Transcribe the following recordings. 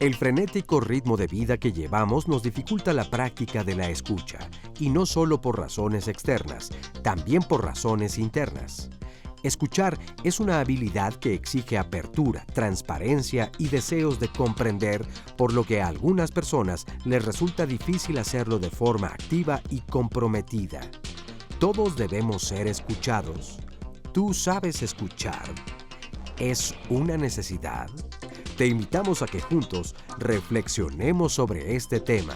El frenético ritmo de vida que llevamos nos dificulta la práctica de la escucha, y no solo por razones externas, también por razones internas. Escuchar es una habilidad que exige apertura, transparencia y deseos de comprender, por lo que a algunas personas les resulta difícil hacerlo de forma activa y comprometida. Todos debemos ser escuchados. ¿Tú sabes escuchar? ¿Es una necesidad? Te invitamos a que juntos reflexionemos sobre este tema.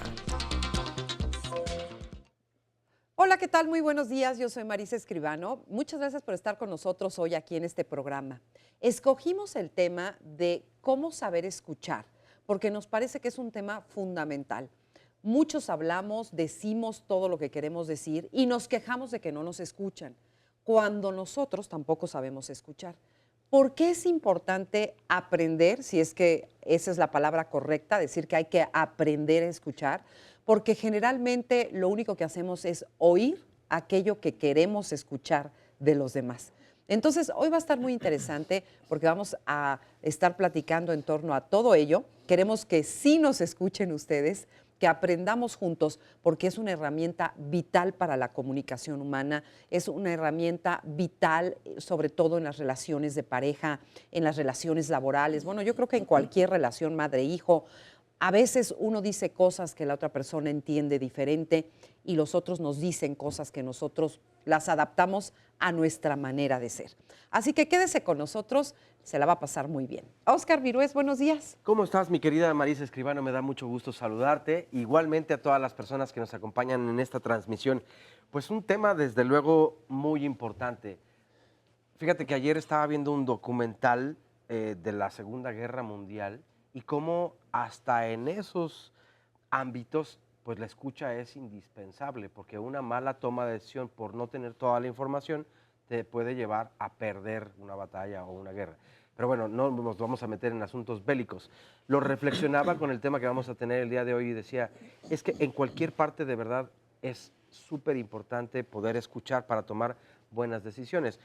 Hola, ¿qué tal? Muy buenos días. Yo soy Marisa Escribano. Muchas gracias por estar con nosotros hoy aquí en este programa. Escogimos el tema de cómo saber escuchar, porque nos parece que es un tema fundamental. Muchos hablamos, decimos todo lo que queremos decir y nos quejamos de que no nos escuchan, cuando nosotros tampoco sabemos escuchar. ¿Por qué es importante aprender, si es que esa es la palabra correcta, decir que hay que aprender a escuchar? Porque generalmente lo único que hacemos es oír aquello que queremos escuchar de los demás. Entonces, hoy va a estar muy interesante porque vamos a estar platicando en torno a todo ello. Queremos que sí nos escuchen ustedes, que aprendamos juntos, porque es una herramienta vital para la comunicación humana, es una herramienta vital, sobre todo en las relaciones de pareja, en las relaciones laborales. Bueno, yo creo que en cualquier relación madre-hijo, a veces uno dice cosas que la otra persona entiende diferente y los otros nos dicen cosas que nosotros las adaptamos a nuestra manera de ser. Así que quédese con nosotros, se la va a pasar muy bien. Óscar Virués, buenos días. ¿Cómo estás, mi querida Marisa Escribano? Me da mucho gusto saludarte. Igualmente a todas las personas que nos acompañan en esta transmisión. Pues un tema, desde luego, muy importante. Fíjate que ayer estaba viendo un documental de la Segunda Guerra Mundial y cómo hasta en esos ámbitos, pues la escucha es indispensable, porque una mala toma de decisión por no tener toda la información te puede llevar a perder una batalla o una guerra. Pero bueno, no nos vamos a meter en asuntos bélicos. Lo reflexionaba con el tema que vamos a tener el día de hoy y decía, es que en cualquier parte de verdad es súper importante poder escuchar para tomar buenas decisiones.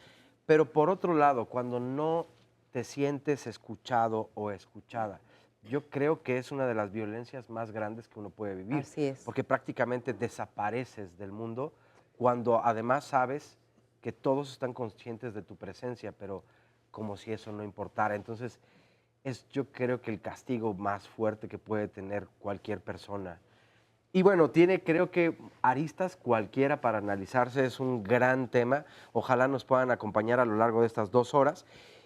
Pero por otro lado, cuando no te sientes escuchado o escuchada, yo creo que es una de las violencias más grandes que uno puede vivir. Así es. Porque prácticamente desapareces del mundo cuando además sabes que todos están conscientes de tu presencia, pero como si eso no importara. Entonces, yo creo que el castigo más fuerte que puede tener cualquier persona. Y bueno, tiene, creo que, aristas cualquiera para analizarse. Es un gran tema. Ojalá nos puedan acompañar a lo largo de estas 2 horas.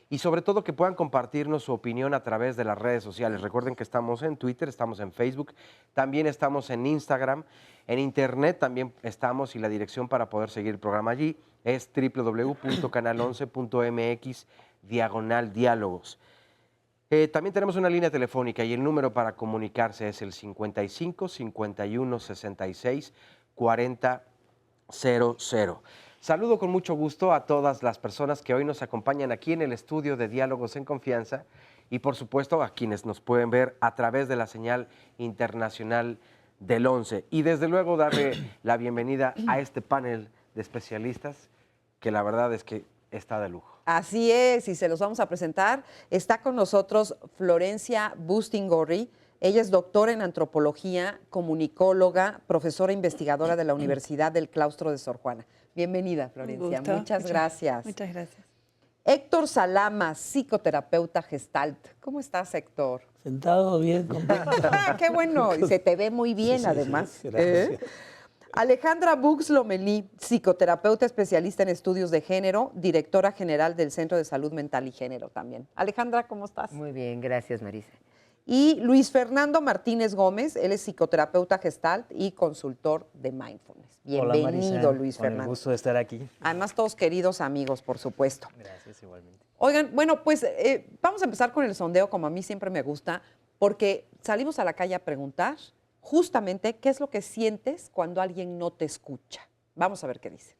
Y sobre todo que puedan compartirnos su opinión a través de las redes sociales. Recuerden que estamos en Twitter, estamos en Facebook, también estamos en Instagram, en Internet también estamos, y la dirección para poder seguir el programa allí es www.canal11.mx/diálogos. También tenemos una línea telefónica y el número para comunicarse es el 55 51 66 40 00. Saludo con mucho gusto a todas las personas que hoy nos acompañan aquí en el estudio de Diálogos en Confianza y por supuesto a quienes nos pueden ver a través de la señal internacional del 11. Y desde luego darle la bienvenida a este panel de especialistas que la verdad es que está de lujo. Así es, y se los vamos a presentar. Está con nosotros Florencia Bustingorri. Ella es doctora en antropología, comunicóloga, profesora investigadora de la Universidad del Claustro de Sor Juana. Bienvenida, Florencia. Muchas gracias. Muchas gracias. Héctor Salama, psicoterapeuta Gestalt. ¿Cómo estás, Héctor? Sentado bien, contento. ¡Qué bueno! Y se te ve muy bien, Sí, además. sí, gracias. Alejandra Bux Lomelí, psicoterapeuta especialista en estudios de género, directora general del Centro de Salud Mental y Género también. Alejandra, ¿cómo estás? Muy bien, gracias, Marisa. Y Luis Fernando Martínez Gómez, él es psicoterapeuta Gestalt y consultor de Mindfulness. Bienvenido, Hola, Marisa. Luis Con Fernando. el gusto de estar aquí. Además, todos queridos amigos, por supuesto. Gracias, igualmente. Oigan, bueno, pues vamos a empezar con el sondeo, como a mí siempre me gusta, porque salimos a la calle a preguntar justamente qué es lo que sientes cuando alguien no te escucha. Vamos a ver qué dice.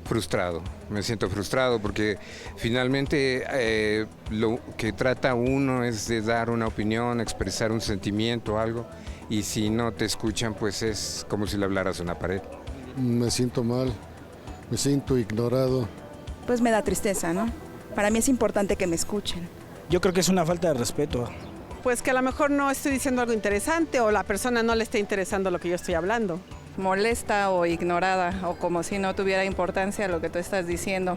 Frustrado, me siento frustrado porque finalmente lo que trata uno es de dar una opinión, expresar un sentimiento, algo, y si no te escuchan, pues es como si le hablaras a una pared. Me siento mal, me siento ignorado. Pues me da tristeza, ¿no? Para mí es importante que me escuchen. Yo creo que es una falta de respeto Pues que a lo mejor no estoy diciendo algo interesante o la persona no le está interesando lo que yo estoy hablando. Molesta o ignorada o como si no tuviera importancia lo que tú estás diciendo.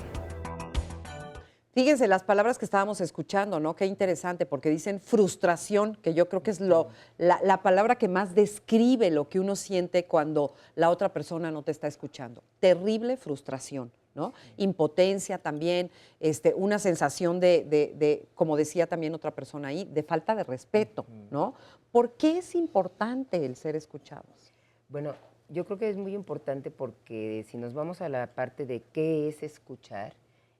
Fíjense las palabras que estábamos escuchando, ¿no? Qué interesante, porque dicen frustración, que yo creo que es la palabra que más describe lo que uno siente cuando la otra persona no te está escuchando. Terrible frustración, ¿no? Impotencia también, una sensación de, como decía también otra persona ahí, de falta de respeto, ¿no? ¿Por qué es importante el ser escuchados? Bueno, yo creo que es muy importante porque si nos vamos a la parte de qué es escuchar,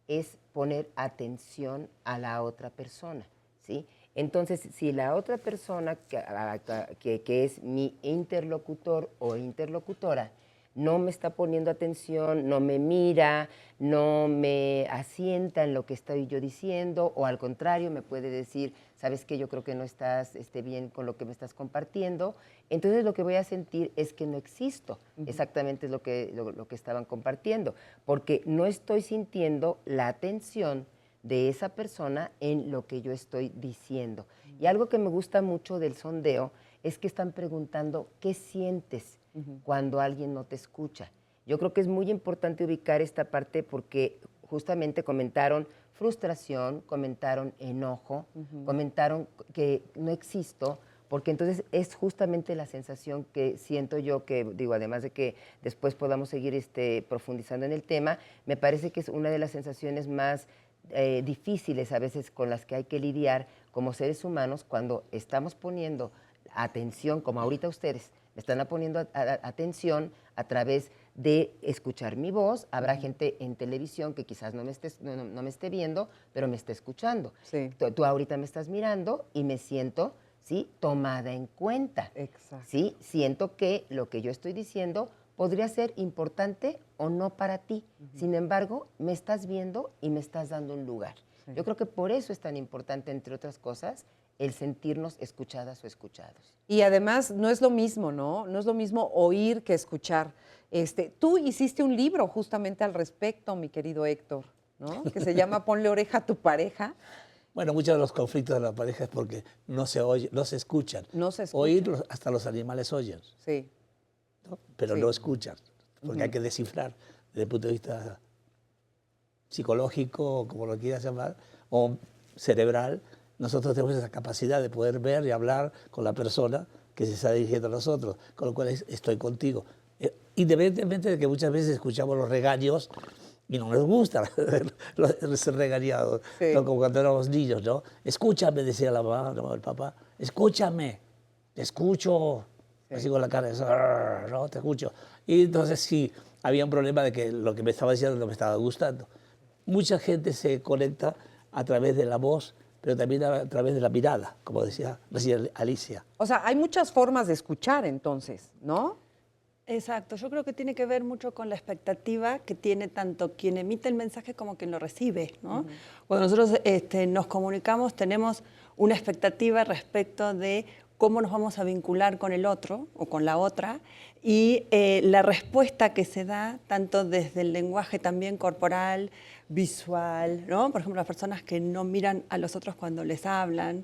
es poner atención a la otra persona, ¿sí? Entonces, si la otra persona que es mi interlocutor o interlocutora no me está poniendo atención, no me mira, no me asienta en lo que estoy yo diciendo, o al contrario, me puede decir, sabes que yo creo que no estás bien con lo que me estás compartiendo, entonces lo que voy a sentir es que no existo. Exactamente es lo que estaban compartiendo, porque no estoy sintiendo la atención de esa persona en lo que yo estoy diciendo. Y algo que me gusta mucho del sondeo es que están preguntando, ¿qué sientes cuando alguien no te escucha? Yo creo que es muy importante ubicar esta parte porque justamente comentaron frustración, comentaron enojo, comentaron que no existo, porque entonces es justamente la sensación que siento yo, que digo, además de que después podamos seguir profundizando en el tema, me parece que es una de las sensaciones más difíciles a veces con las que hay que lidiar como seres humanos cuando estamos poniendo atención, como ahorita ustedes me están poniendo atención a través de escuchar mi voz. Habrá gente en televisión que quizás no me esté viendo, pero me está escuchando. Sí. Tú ahorita me estás mirando y me siento, ¿sí?, tomada en cuenta. Exacto. ¿Sí? Siento que lo que yo estoy diciendo podría ser importante o no para ti. Sin embargo, me estás viendo y me estás dando un lugar. Sí. Yo creo que por eso es tan importante, entre otras cosas, el sentirnos escuchadas o escuchados. Y además no es lo mismo, ¿no? No es lo mismo oír que escuchar. Tú hiciste un libro justamente al respecto, mi querido Héctor, ¿no? Que se llama Ponle oreja a tu pareja. Bueno, muchos de los conflictos de la pareja es porque no se oye, no se escuchan. No se escuchan. Oír, hasta los animales oyen, Sí. ¿no? Pero Sí. no escuchan, porque hay que descifrar desde el punto de vista psicológico, como lo quieras llamar, o cerebral. Nosotros tenemos esa capacidad de poder ver y hablar con la persona que se está dirigiendo a nosotros, con lo cual estoy contigo. Independientemente de que muchas veces escuchamos los regaños y no nos gusta ser regañados, Sí. ¿no? Como cuando éramos niños, ¿no? Escúchame, decía la mamá, no, el papá, escúchame, te escucho, Sí. así con la cara, no, te escucho. Y entonces sí, había un problema de que lo que me estaba diciendo no me estaba gustando. Mucha gente se conecta a través de la voz, pero también a través de la mirada, como decía recién Alicia. O sea, hay muchas formas de escuchar entonces, ¿no? Exacto, yo creo que tiene que ver mucho con la expectativa que tiene tanto quien emite el mensaje como quien lo recibe, ¿no? Cuando nosotros nos comunicamos tenemos una expectativa respecto de cómo nos vamos a vincular con el otro o con la otra y la respuesta que se da tanto desde el lenguaje también corporal, visual, ¿no? Por ejemplo, las personas que no miran a los otros cuando les hablan,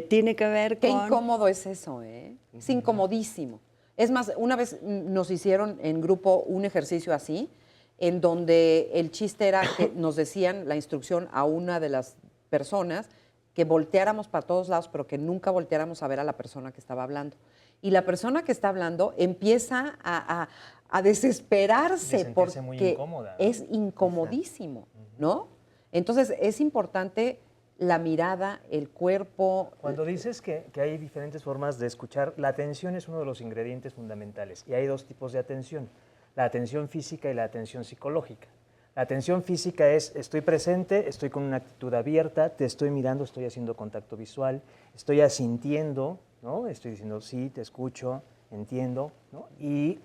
tiene que ver Qué con... incómodo es eso, ¿eh? Es incomodísimo. Es más, una vez nos hicieron en grupo un ejercicio así, en donde el chiste era que nos decían la instrucción a una de las personas que volteáramos para todos lados, pero que nunca volteáramos a ver a la persona que estaba hablando. Y la persona que está hablando empieza a desesperarse porque muy incómoda, ¿no? es incomodísimo, ¿no? Entonces es importante la mirada, el cuerpo. Cuando dices que hay diferentes formas de escuchar, la atención es uno de los ingredientes fundamentales y hay dos tipos de atención, la atención física y la atención psicológica. La atención física es estoy presente, estoy con una actitud abierta, te estoy mirando, estoy haciendo contacto visual, estoy asintiendo, ¿no? Estoy diciendo sí, te escucho, entiendo, ¿no? Y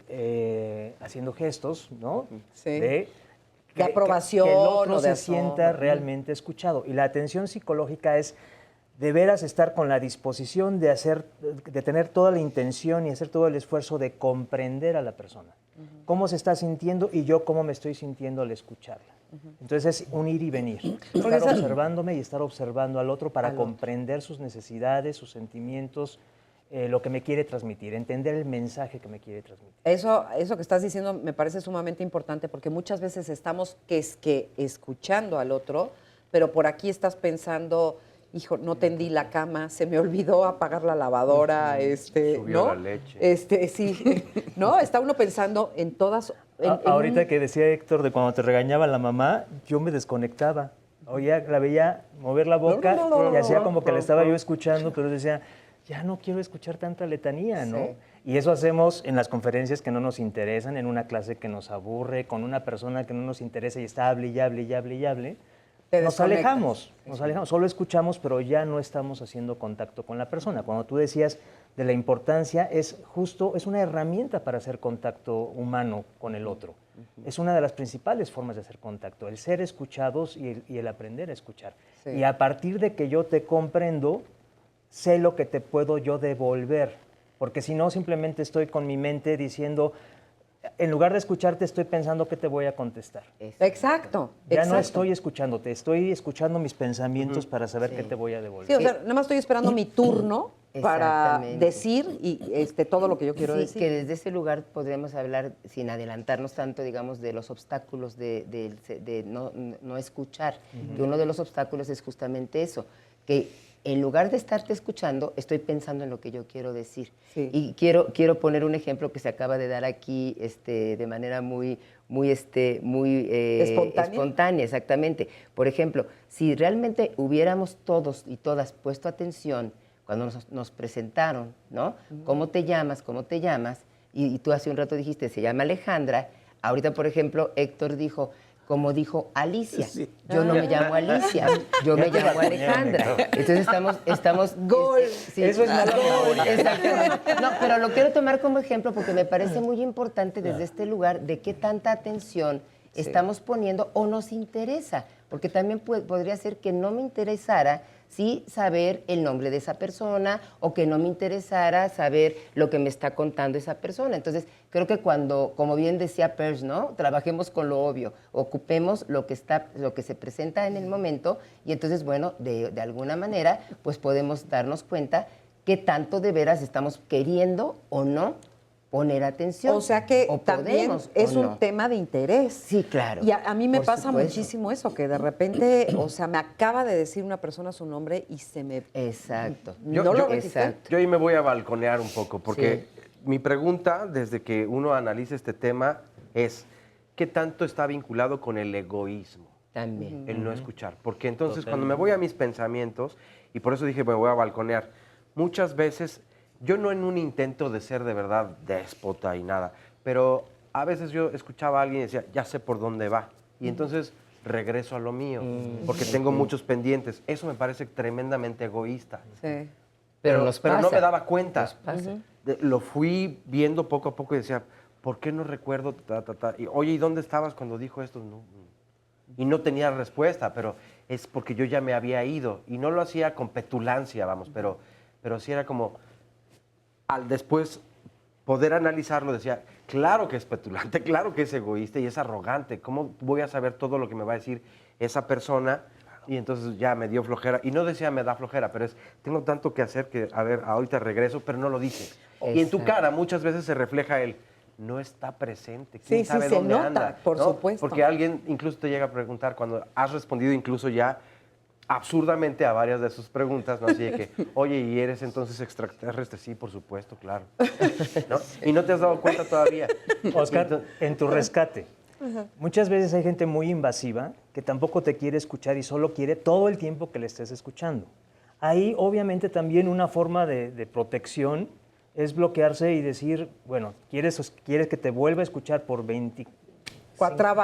haciendo gestos, ¿no? Sí. De aprobación que el otro o de se sienta realmente escuchado. Y la atención psicológica es de veras estar con la disposición de tener toda la intención y hacer todo el esfuerzo de comprender a la persona. Cómo se está sintiendo y yo cómo me estoy sintiendo al escucharla. Entonces es un ir y venir. Estar observándome y estar observando al otro para comprender sus necesidades, sus sentimientos, lo que me quiere transmitir, entender el mensaje que me quiere transmitir. Eso que estás diciendo me parece sumamente importante porque muchas veces estamos escuchando al otro, pero por aquí estás pensando, hijo, no tendí la cama, se me olvidó apagar la lavadora, Subió ¿no? la leche. Sí, ¿no? Está uno pensando en todas... Ahorita que decía Héctor de cuando te regañaba la mamá, yo me desconectaba. Oía, la veía mover la boca y hacía como que la estaba yo escuchando, pero decía, ya no quiero escuchar tanta letanía, ¿no? Sí. Y eso hacemos en las conferencias que no nos interesan, en una clase que nos aburre, con una persona que no nos interesa y está hable y hable y hable y hable. Nos alejamos, solo escuchamos, pero ya no estamos haciendo contacto con la persona. Cuando tú decías de la importancia, es una herramienta para hacer contacto humano con el otro. Es una de las principales formas de hacer contacto, el ser escuchados y el aprender a escuchar. Sí. Y a partir de que yo te comprendo, sé lo que te puedo yo devolver, porque si no, simplemente estoy con mi mente diciendo... En lugar de escucharte, estoy pensando qué te voy a contestar. Exacto. Ya no estoy escuchándote, estoy escuchando mis pensamientos para saber qué te voy a devolver. Sí, o sea, nada más estoy esperando mi turno para decir todo lo que yo quiero decir. Que desde ese lugar podríamos hablar, sin adelantarnos tanto, digamos, de los obstáculos de no escuchar. Que uno de los obstáculos es justamente eso, que en lugar de estarte escuchando, estoy pensando en lo que yo quiero decir. Sí. Y quiero poner un ejemplo que se acaba de dar aquí de manera muy espontánea, exactamente. Por ejemplo, si realmente hubiéramos todos y todas puesto atención cuando nos presentaron, ¿no? ¿Cómo te llamas? Y tú hace un rato dijiste, se llama Alejandra. Ahorita, por ejemplo, Héctor dijo... Como dijo Alicia, yo no me llamo Alicia, yo me llamo Alejandra. Entonces estamos gol. Eso es gol. Exactamente. No, pero lo quiero tomar como ejemplo porque me parece muy importante desde este lugar de qué tanta atención estamos poniendo o nos interesa, porque también podría ser que no me interesara saber el nombre de esa persona o que no me interesara saber lo que me está contando esa persona. Entonces, creo que cuando, como bien decía Peirce, ¿no? Trabajemos con lo obvio, ocupemos lo que se presenta en el momento y entonces, bueno, de alguna manera, pues podemos darnos cuenta qué tanto de veras estamos queriendo o no poner atención. O sea que también es un tema de interés. Sí, claro. Y a mí me pasa muchísimo eso, que de repente, o sea, me acaba de decir una persona su nombre y se me... Exacto. Yo ahí me voy a balconear un poco, porque mi pregunta, desde que uno analiza este tema, es ¿qué tanto está vinculado con el egoísmo? También. El no escuchar. Porque entonces cuando me voy a mis pensamientos, y por eso dije me voy a balconear, muchas veces... Yo no en un intento de ser de verdad déspota y nada, pero a veces yo escuchaba a alguien y decía, ya sé por dónde va. Y entonces regreso a lo mío, porque tengo muchos pendientes. Eso me parece tremendamente egoísta. Sí. Pero no me daba cuenta. Lo fui viendo poco a poco y decía, ¿por qué no recuerdo? Y, oye, ¿y dónde estabas cuando dijo esto? No. Y no tenía respuesta, pero es porque yo ya me había ido. Y no lo hacía con petulancia, vamos, pero sí era como... Al después poder analizarlo, decía, claro que es petulante, claro que es egoísta y es arrogante. ¿Cómo voy a saber todo lo que me va a decir esa persona? Y entonces ya me dio flojera. Y no decía me da flojera, pero tengo tanto que hacer que, a ver, ahorita regreso, pero no lo dice. Exacto. Y en tu cara muchas veces se refleja el no está presente. ¿Quién sabe dónde anda? Por supuesto. Porque alguien incluso te llega a preguntar cuando has respondido incluso ya absurdamente a varias de sus preguntas, ¿no? Así de que, oye, ¿y eres entonces extraterrestre? Sí, por supuesto, claro. ¿No? Y no te has dado cuenta todavía. Oscar, en tu rescate, muchas veces hay gente muy invasiva que tampoco te quiere escuchar y solo quiere todo el tiempo que le estés escuchando. Ahí, obviamente, también una forma de protección es bloquearse y decir, bueno, ¿quieres que te vuelva a escuchar por 24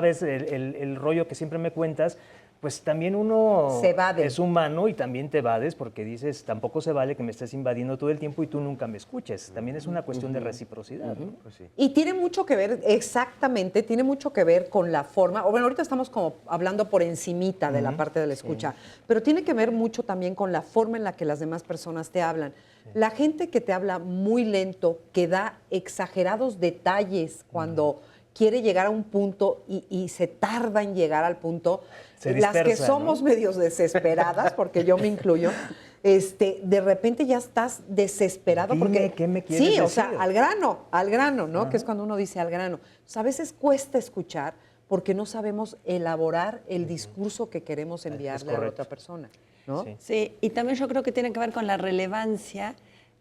vez el rollo que siempre me cuentas? Pues también uno Se evade. es humano y también te evades porque dices, tampoco se vale que me estés invadiendo todo el tiempo y tú nunca me escuches. También es una cuestión de reciprocidad. ¿no? Pues sí. Y tiene mucho que ver, exactamente, tiene mucho que ver con la forma, o bueno, ahorita estamos como hablando por encimita de la parte de la escucha, pero tiene que ver mucho también con la forma en la que las demás personas te hablan. La gente que te habla muy lento, que da exagerados detalles cuando quiere llegar a un punto y se tarda en llegar al punto, Se las que dispersa, somos ¿no? medios desesperadas, porque yo me incluyo, de repente ya estás desesperado Dime, porque ¿qué me quieres sí, o sea, decir? al grano, ¿no? Que es cuando uno dice al grano. Pues a veces cuesta escuchar porque no sabemos elaborar el discurso que queremos enviarle a la correcto. otra persona, ¿no? Sí. Sí, y también yo creo que tiene que ver con la relevancia,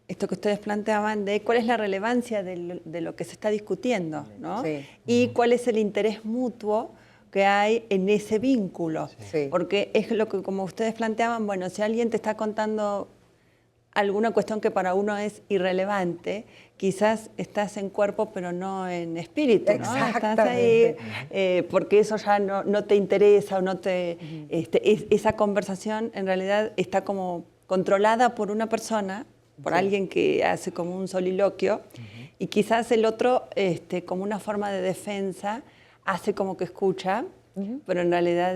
esto que ustedes planteaban, de cuál es la relevancia de lo que se está discutiendo, ¿no? Sí. Y cuál es el interés mutuo que hay en ese vínculo. Sí. Porque es lo que, como ustedes planteaban, bueno, si alguien te está contando alguna cuestión que para uno es irrelevante, quizás estás en cuerpo pero no en espíritu, ¿no? Estás ahí porque eso ya no te interesa o no te... esa conversación en realidad está como controlada por una persona, por alguien que hace como un soliloquio, y quizás el otro, como una forma de defensa, hace como que escucha, pero en realidad...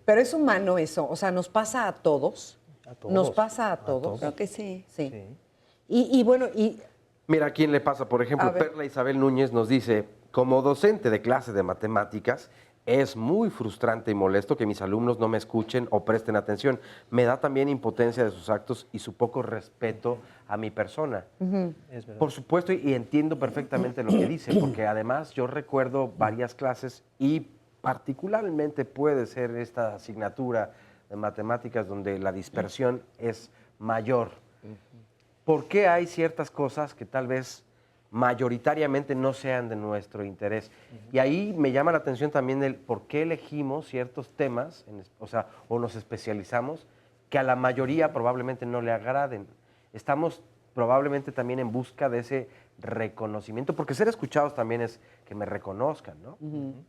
Pero es humano eso, o sea, nos pasa a todos. A todos. Nos pasa a todos. Creo que sí. Sí. Y bueno, Mira, ¿a quién le pasa? Por ejemplo, A ver. Perla Isabel Núñez nos dice, como docente de clase de matemáticas, es muy frustrante y molesto que mis alumnos no me escuchen o presten atención. Me da también impotencia de sus actos y su poco respeto a mi persona. Es verdad. Por supuesto, y entiendo perfectamente lo que dice, porque además yo recuerdo varias clases y particularmente puede ser esta asignatura de matemáticas donde la dispersión es mayor. ¿Por qué hay ciertas cosas que tal vez mayoritariamente no sean de nuestro interés? Y ahí me llama la atención también el por qué elegimos ciertos temas, o nos especializamos, que a la mayoría probablemente no le agraden. Estamos probablemente también en busca de ese reconocimiento, porque ser escuchados también es que me reconozcan, ¿no?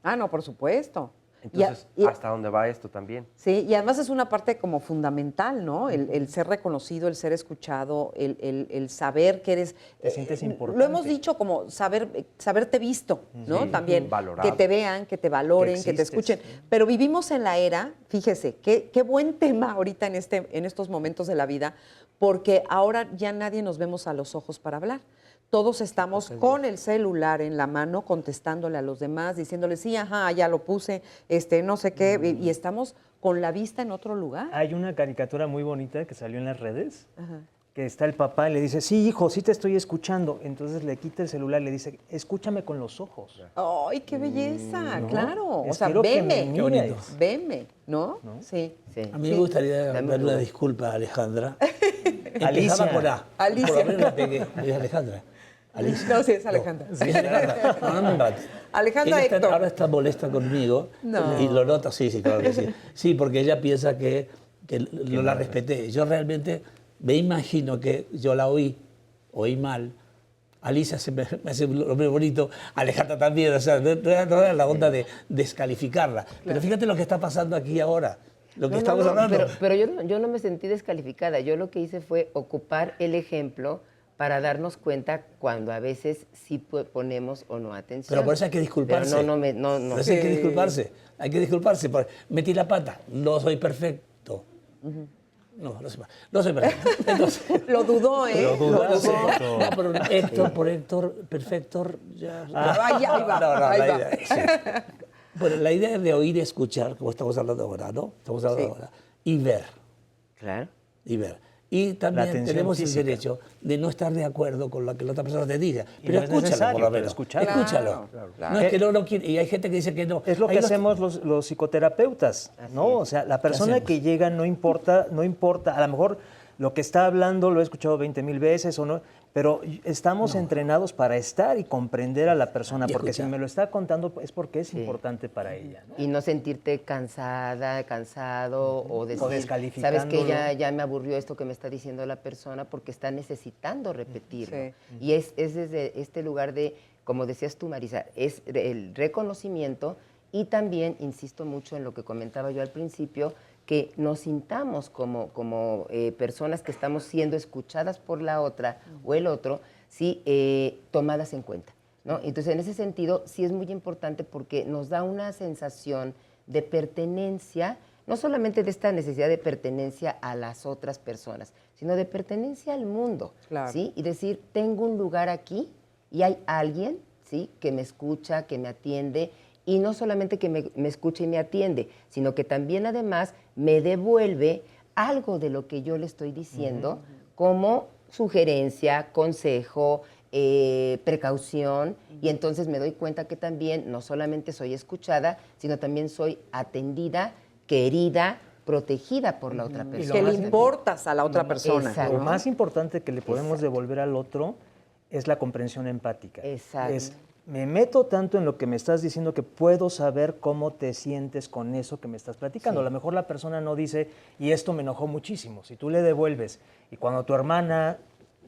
Ah, no, por supuesto. Entonces, Y- ¿hasta dónde va esto también? Sí, y además es una parte como fundamental, ¿no? El ser reconocido, el ser escuchado, el saber que eres... Te sientes Lo importante. hemos dicho como saberte visto, ¿no? Sí, También. valorado. Que te vean, que te valoren, que te existes, escuchen. sí. Pero vivimos en la era, fíjese, qué buen tema ahorita en estos momentos de la vida, porque ahora ya nadie nos vemos a los ojos para hablar. Todos estamos con el celular en la mano contestándole a los demás, diciéndoles, sí, ajá, ya lo puse, no sé qué, y estamos con la vista en otro lugar. Hay una caricatura muy bonita que salió en las redes, Ajá. que está el papá y le dice, sí, hijo, sí te estoy escuchando. Entonces le quita el celular y le dice, escúchame con los ojos. ¡Ay, qué belleza! ¿no? Claro. O Es sea, quiero que veme. me Qué bonito. Veme, ¿no? Sí. Sí. A mí me gustaría Dame darle un- una disculpa a Alejandra. Empezaba Alicia. con A. Alicia. Por lo menos la pegué. Le dije Alejandra. Alicia. No, sí, es Alejandra. Sí, Alejandra. No me mate. Alejandra Ella está- Héctor. ahora está molesta conmigo. No. Y lo nota, sí, claro que sí. Sí, porque ella piensa que no la respeté. Yo realmente me imagino que yo la oí mal. Alicia se me hace un nombre bonito, Alejandra también, o sea, no era la onda de descalificarla. Pero fíjate lo que está pasando aquí ahora, lo que No, estamos no, hablando. Pero yo no me sentí descalificada. Yo lo que hice fue ocupar el ejemplo para darnos cuenta cuando a veces sí ponemos o no atención. Pero por eso hay que disculparse. Pero no. Por eso hay que disculparse. Hay que disculparse. Metí la pata. No soy perfecto. No soy perfecto. Entonces, Lo dudó, ¿eh? Lo dudaste. no, pero Héctor, por Héctor, perfecto, ya. Ahí va, No, ahí la va. idea, sí. Bueno, la idea es de oír y escuchar, como estamos hablando ahora, ¿no? Estamos hablando Sí. ahora. Y ver. Claro. Y ver. Y La también atención tenemos física. el derecho de no estar de acuerdo con lo que la otra persona te diga. Y Pero no es escúchalo, necesario, por lo pero menos. escucharlo. Escúchalo. Claro. No es que no quiere. Y hay gente que dice que no. Es lo Hay que los- hacemos los psicoterapeutas, ¿no? O sea, la persona hacemos? que llega no importa, a lo mejor lo que está hablando lo he escuchado 20,000 veces o no, pero estamos entrenados para estar y comprender a la persona, Y porque si escuchar. me lo está contando es porque es importante para ella, ¿no? Y no sentirte cansado o decir, descalificándolo. sabes que ya me aburrió esto que me está diciendo la persona porque está necesitando repetirlo. Sí. Y es desde este lugar de, como decías tú, Marisa, es el reconocimiento Y también insisto mucho en lo que comentaba yo al principio, que nos sintamos como personas que estamos siendo escuchadas por la otra o el otro, ¿sí? Tomadas en cuenta, ¿no? Entonces, en ese sentido, sí es muy importante porque nos da una sensación de pertenencia, no solamente de esta necesidad de pertenencia a las otras personas, sino de pertenencia al mundo, Claro. ¿sí? Y decir, tengo un lugar aquí y hay alguien, ¿sí? Que me escucha, que me atiende, y no solamente que me escuche y me atiende, sino que también además me devuelve algo de lo que yo le estoy diciendo como sugerencia, consejo, precaución, y entonces me doy cuenta que también no solamente soy escuchada, sino también soy atendida, querida, protegida por la otra persona. Que le importas a la otra persona. Exacto. Lo más importante que le podemos devolver al otro es la comprensión empática. Exacto. Me meto tanto en lo que me estás diciendo que puedo saber cómo te sientes con eso que me estás platicando. Sí. A lo mejor la persona no dice, y esto me enojó muchísimo. Si tú le devuelves, y cuando tu hermana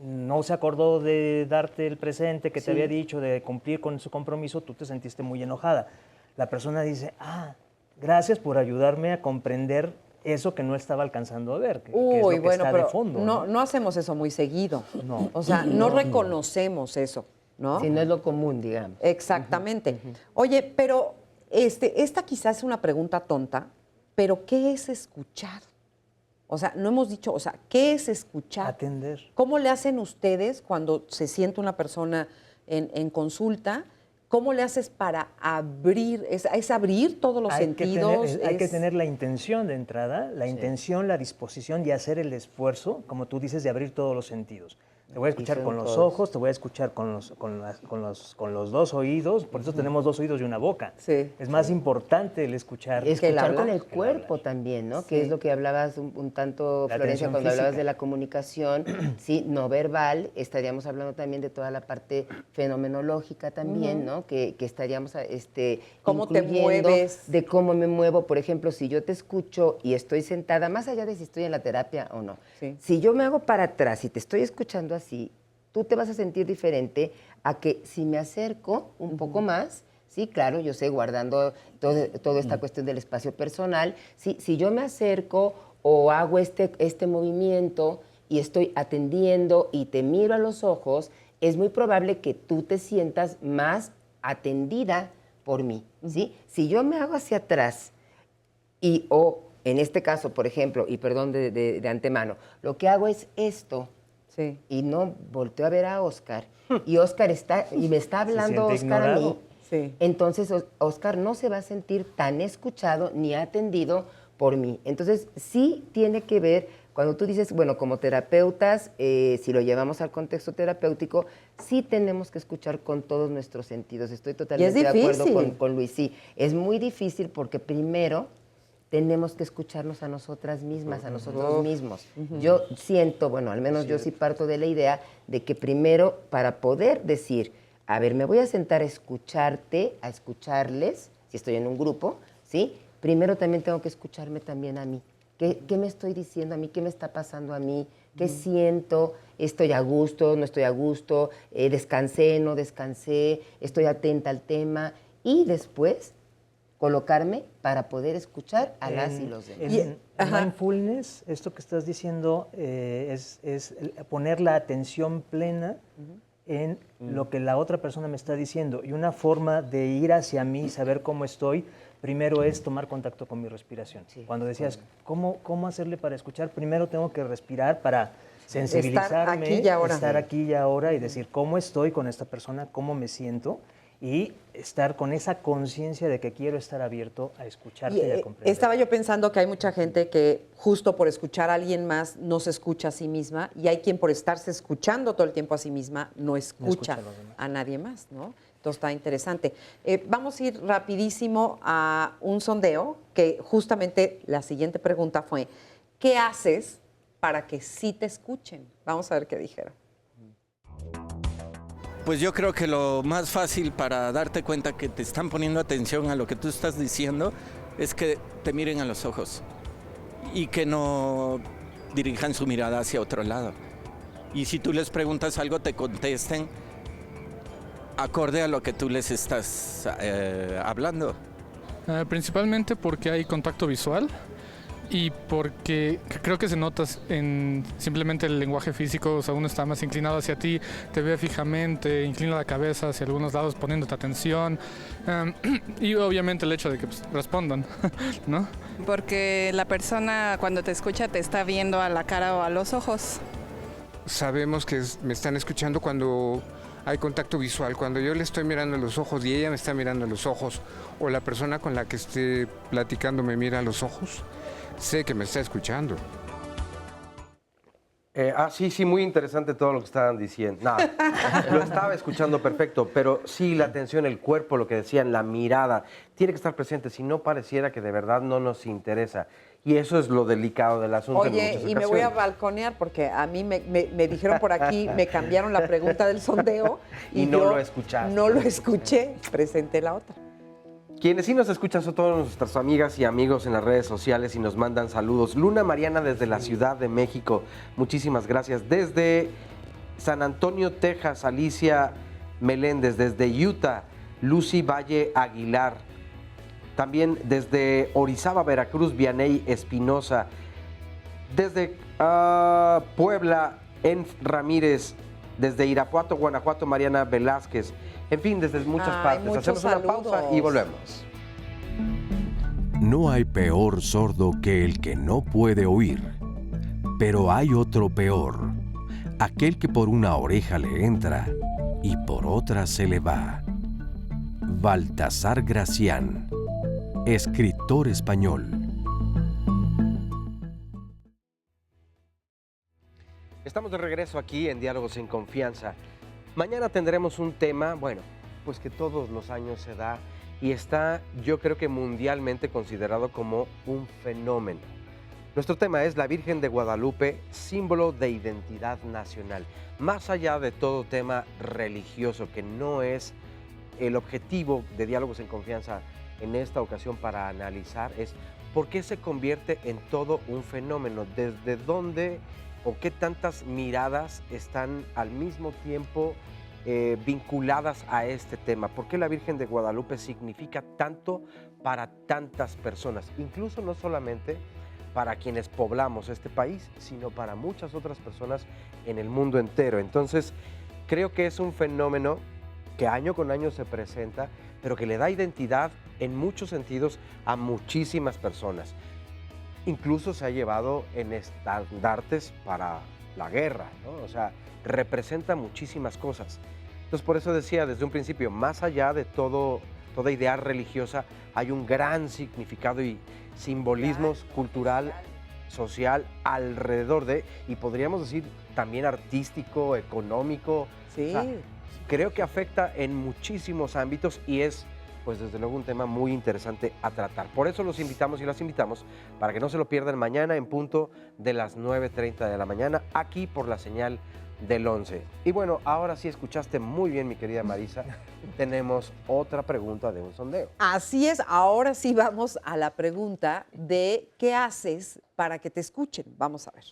no se acordó de darte el presente que te había dicho, de cumplir con su compromiso, tú te sentiste muy enojada. La persona dice, gracias por ayudarme a comprender eso que no estaba alcanzando a ver, que es lo que bueno, está pero de fondo. no hacemos eso muy seguido. No. O sea, no reconocemos eso, ¿no? Si no es lo común, digamos. Exactamente. Oye, pero esta quizás es una pregunta tonta, pero ¿qué es escuchar? O sea, no hemos dicho, o sea, ¿qué es escuchar? Atender. ¿Cómo le hacen ustedes cuando se siente una persona en consulta? ¿Cómo le haces para abrir? ¿Es abrir todos los sentidos? Hay que tener la intención de entrada, la intención, la disposición y hacer el esfuerzo, como tú dices, de abrir todos los sentidos. Te voy a escuchar con los ojos, te voy a escuchar con los dos oídos, por eso tenemos dos oídos y una boca. Sí. Es más importante el escuchar. Escuchar con el cuerpo también, ¿no? Que es lo que hablabas un tanto, La Florencia, atención cuando hablabas física. de la comunicación, sí, no verbal, estaríamos hablando también de toda la parte fenomenológica también, ¿no? Que estaríamos ¿Cómo te incluyendo mueves? de cómo me muevo. Por ejemplo, si yo te escucho y estoy sentada, más allá de si estoy en la terapia o no, Sí. si yo me hago para atrás y te estoy escuchando así, tú te vas a sentir diferente a que si me acerco un poco más, sí, claro, yo sé, guardando toda esta cuestión del espacio personal, sí, si yo me acerco o hago este movimiento y estoy atendiendo y te miro a los ojos, es muy probable que tú te sientas más atendida por mí, ¿sí? Si yo me hago hacia atrás o en este caso, por ejemplo, y perdón de antemano, lo que hago es esto, Sí. y no volteo a ver a Oscar, y Oscar me está hablando siente Oscar a mí, ignorado. Sí. entonces Oscar no se va a sentir tan escuchado ni atendido por mí. Entonces sí tiene que ver, cuando tú dices, bueno, como terapeutas, si lo llevamos al contexto terapéutico, sí tenemos que escuchar con todos nuestros sentidos. Estoy totalmente de acuerdo difícil. con Luis. Sí, es muy difícil porque primero tenemos que escucharnos a nosotras mismas, a nosotros mismos. Yo siento, bueno, al menos yo sí parto de la idea de que primero, para poder decir, a ver, me voy a sentar a escucharte, a escucharles, si estoy en un grupo, ¿sí? Primero también tengo que escucharme también a mí. ¿Qué me estoy diciendo a mí? ¿Qué me está pasando a mí? ¿Qué siento? ¿Estoy a gusto? ¿No estoy a gusto? ¿Descansé? ¿No descansé? ¿Estoy atenta al tema? Y después colocarme para poder escuchar a las y los demás. En mindfulness, esto que estás diciendo es poner la atención plena en lo que la otra persona me está diciendo. Y una forma de ir hacia mí, saber cómo estoy, primero es tomar contacto con mi respiración. Sí. Cuando decías, ¿cómo hacerle para escuchar? Primero tengo que respirar para sensibilizarme, estar aquí y ahora y decir cómo estoy con esta persona, cómo me siento, y estar con esa conciencia de que quiero estar abierto a escucharte y a comprender. Estaba yo pensando que hay mucha gente que justo por escuchar a alguien más no se escucha a sí misma, y hay quien por estarse escuchando todo el tiempo a sí misma no escucha a los demás. a nadie más, ¿no? Entonces está interesante. Vamos a ir rapidísimo a un sondeo que justamente la siguiente pregunta fue, ¿qué haces para que sí te escuchen? Vamos a ver qué dijeron. Pues yo creo que lo más fácil para darte cuenta que te están poniendo atención a lo que tú estás diciendo es que te miren a los ojos y que no dirijan su mirada hacia otro lado. Y si tú les preguntas algo, te contesten acorde a lo que tú les estás hablando. Principalmente porque hay contacto visual y porque creo que se nota en simplemente el lenguaje físico. O sea, uno está más inclinado hacia ti, te ve fijamente, inclina la cabeza hacia algunos lados poniéndote atención, y obviamente el hecho de que pues, respondan, ¿no? Porque la persona cuando te escucha te está viendo a la cara o a los ojos. Sabemos que me están escuchando cuando hay contacto visual, cuando yo le estoy mirando a los ojos y ella me está mirando a los ojos, o la persona con la que esté platicando me mira a los ojos, sé que me está escuchando. Sí, muy interesante todo lo que estaban diciendo. Nada, lo estaba escuchando perfecto, pero sí, la atención, el cuerpo, lo que decían, la mirada, tiene que estar presente, si no pareciera que de verdad no nos interesa. Y eso es lo delicado del asunto. Oye, y me voy a balconear porque a mí me dijeron por aquí, me cambiaron la pregunta del sondeo. Y no lo escuchaste. No lo escuché, presenté la otra. Quienes sí nos escuchan son todas nuestras amigas y amigos en las redes sociales y nos mandan saludos. Luna Mariana desde la Ciudad de México, muchísimas gracias. Desde San Antonio, Texas, Alicia Meléndez. Desde Utah, Lucy Valle Aguilar. También desde Orizaba, Veracruz, Vianey Espinosa. Desde Puebla, Enf Ramírez. Desde Irapuato, Guanajuato, Mariana Velázquez. En fin, desde muchas partes. Hacemos una pausa y volvemos. No hay peor sordo que el que no puede oír. Pero hay otro peor. Aquel que por una oreja le entra y por otra se le va. Baltasar Gracián, escritor español. Estamos de regreso aquí en Diálogos en Confianza. Mañana tendremos un tema, bueno, pues que todos los años se da y está, yo creo que mundialmente considerado como un fenómeno. Nuestro tema es la Virgen de Guadalupe, símbolo de identidad nacional. Más allá de todo tema religioso, que no es el objetivo de Diálogos en Confianza en esta ocasión para analizar, es por qué se convierte en todo un fenómeno, desde dónde o qué tantas miradas están al mismo tiempo vinculadas a este tema. ¿Por qué la Virgen de Guadalupe significa tanto para tantas personas? Incluso no solamente para quienes poblamos este país, sino para muchas otras personas en el mundo entero. Entonces, creo que es un fenómeno que año con año se presenta, pero que le da identidad en muchos sentidos a muchísimas personas. Incluso se ha llevado en estandartes para la guerra, ¿no? O sea, representa muchísimas cosas. Entonces, por eso decía desde un principio, más allá de toda idea religiosa, hay un gran significado y simbolismos cultural, social, alrededor de, y podríamos decir también artístico, económico. Sí. O sea, creo que afecta en muchísimos ámbitos y es, pues desde luego, un tema muy interesante a tratar. Por eso los invitamos y las invitamos para que no se lo pierdan mañana en punto de las 9:30 de la mañana, aquí por la señal del 11. Y bueno, ahora sí escuchaste muy bien, mi querida Marisa. Tenemos otra pregunta de un sondeo. Así es, ahora sí vamos a la pregunta de ¿qué haces para que te escuchen? Vamos a ver.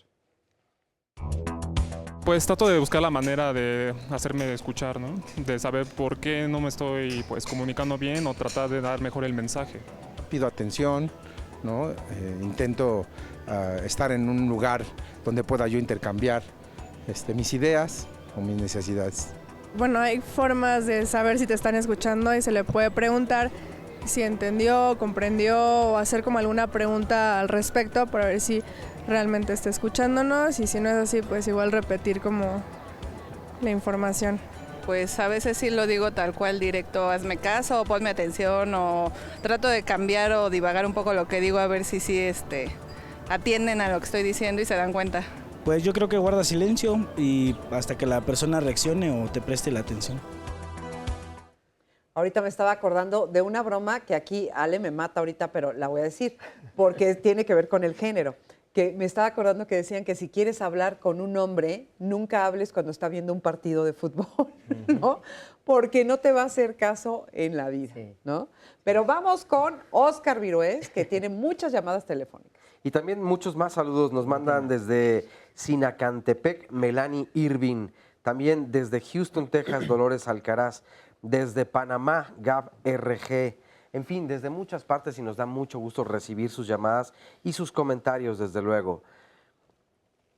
Pues trato de buscar la manera de hacerme escuchar, ¿no? De saber por qué no me estoy pues comunicando bien o tratar de dar mejor el mensaje. Pido atención, ¿no? Intento estar en un lugar donde pueda yo intercambiar mis ideas o mis necesidades. Bueno, hay formas de saber si te están escuchando y se le puede preguntar si entendió, comprendió o hacer como alguna pregunta al respecto para ver si realmente está escuchándonos y si no es así, pues igual repetir como la información. Pues a veces sí lo digo tal cual, directo, hazme caso o ponme atención o trato de cambiar o divagar un poco lo que digo a ver si sí atienden a lo que estoy diciendo y se dan cuenta. Pues yo creo que guarda silencio y hasta que la persona reaccione o te preste la atención. Ahorita me estaba acordando de una broma que aquí Ale me mata ahorita, pero la voy a decir, porque tiene que ver con el género. Que me estaba acordando que decían que si quieres hablar con un hombre, nunca hables cuando está viendo un partido de fútbol, ¿no? Porque no te va a hacer caso en la vida, ¿no? Pero vamos con Óscar Virués, que tiene muchas llamadas telefónicas. Y también muchos más saludos nos mandan desde Sinacantepec, Melanie Irving. También desde Houston, Texas, Dolores Alcaraz. Desde Panamá, Gab RG. En fin, desde muchas partes y nos da mucho gusto recibir sus llamadas y sus comentarios, desde luego.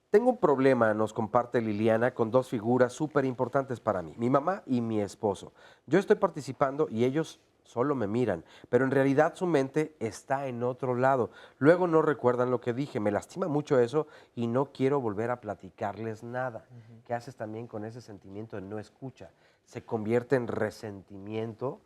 Tengo un problema, nos comparte Liliana, con dos figuras súper importantes para mí, mi mamá y mi esposo. Yo estoy participando y ellos solo me miran, pero en realidad su mente está en otro lado. Luego no recuerdan lo que dije, me lastima mucho eso y no quiero volver a platicarles nada. ¿Qué haces también con ese sentimiento de no escucha? Se convierte en resentimiento.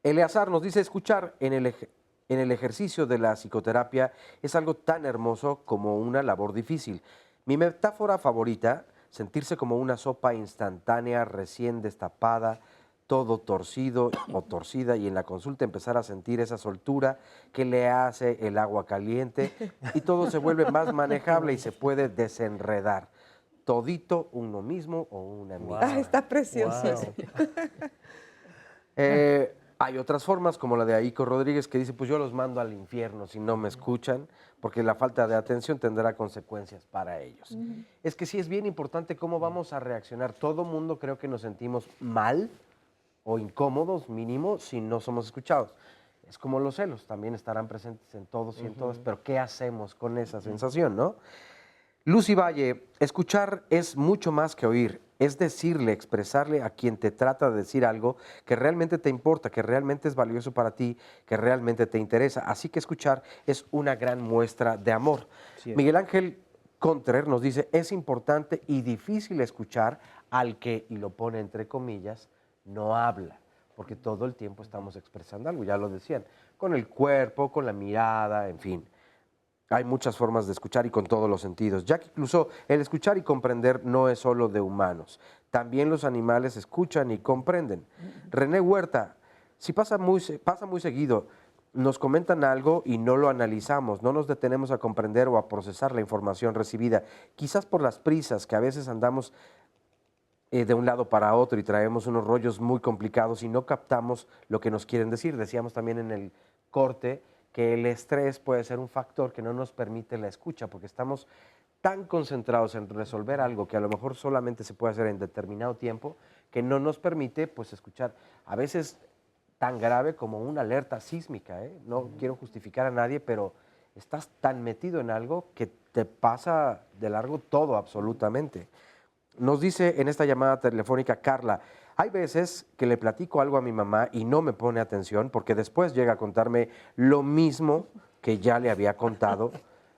Eleazar nos dice, escuchar en el ejercicio de la psicoterapia es algo tan hermoso como una labor difícil. Mi metáfora favorita, sentirse como una sopa instantánea, recién destapada, todo torcido o torcida, y en la consulta empezar a sentir esa soltura que le hace el agua caliente y todo se vuelve más manejable y se puede desenredar. Todito uno mismo o una misma. Ah, está precioso. Hay otras formas, como la de Aiko Rodríguez, que dice, pues yo los mando al infierno si no me escuchan, porque la falta de atención tendrá consecuencias para ellos. Es que sí es bien importante cómo vamos a reaccionar. Todo mundo creo que nos sentimos mal o incómodos, mínimo, si no somos escuchados. Es como los celos, también estarán presentes en todos y en todas, pero ¿qué hacemos con esa sensación, no? Lucy Valle, escuchar es mucho más que oír. Es decirle, expresarle a quien te trata de decir algo que realmente te importa, que realmente es valioso para ti, que realmente te interesa. Así que escuchar es una gran muestra de amor. Sí, Miguel Ángel Contrer nos dice, es importante y difícil escuchar al que, y lo pone entre comillas, no habla, porque todo el tiempo estamos expresando algo, ya lo decían, con el cuerpo, con la mirada, en fin. Hay muchas formas de escuchar y con todos los sentidos. Jackie Clouseau, el escuchar y comprender no es solo de humanos. También los animales escuchan y comprenden. René Huerta, si pasa muy seguido, nos comentan algo y no lo analizamos, no nos detenemos a comprender o a procesar la información recibida. Quizás por las prisas que a veces andamos de un lado para otro y traemos unos rollos muy complicados y no captamos lo que nos quieren decir. Decíamos también en el corte que el estrés puede ser un factor que no nos permite la escucha, porque estamos tan concentrados en resolver algo que a lo mejor solamente se puede hacer en determinado tiempo, que no nos permite pues escuchar. A veces tan grave como una alerta sísmica, ¿eh? No quiero justificar a nadie, pero estás tan metido en algo que te pasa de largo todo absolutamente. Nos dice en esta llamada telefónica Carla, hay veces que le platico algo a mi mamá y no me pone atención porque después llega a contarme lo mismo que ya le había contado,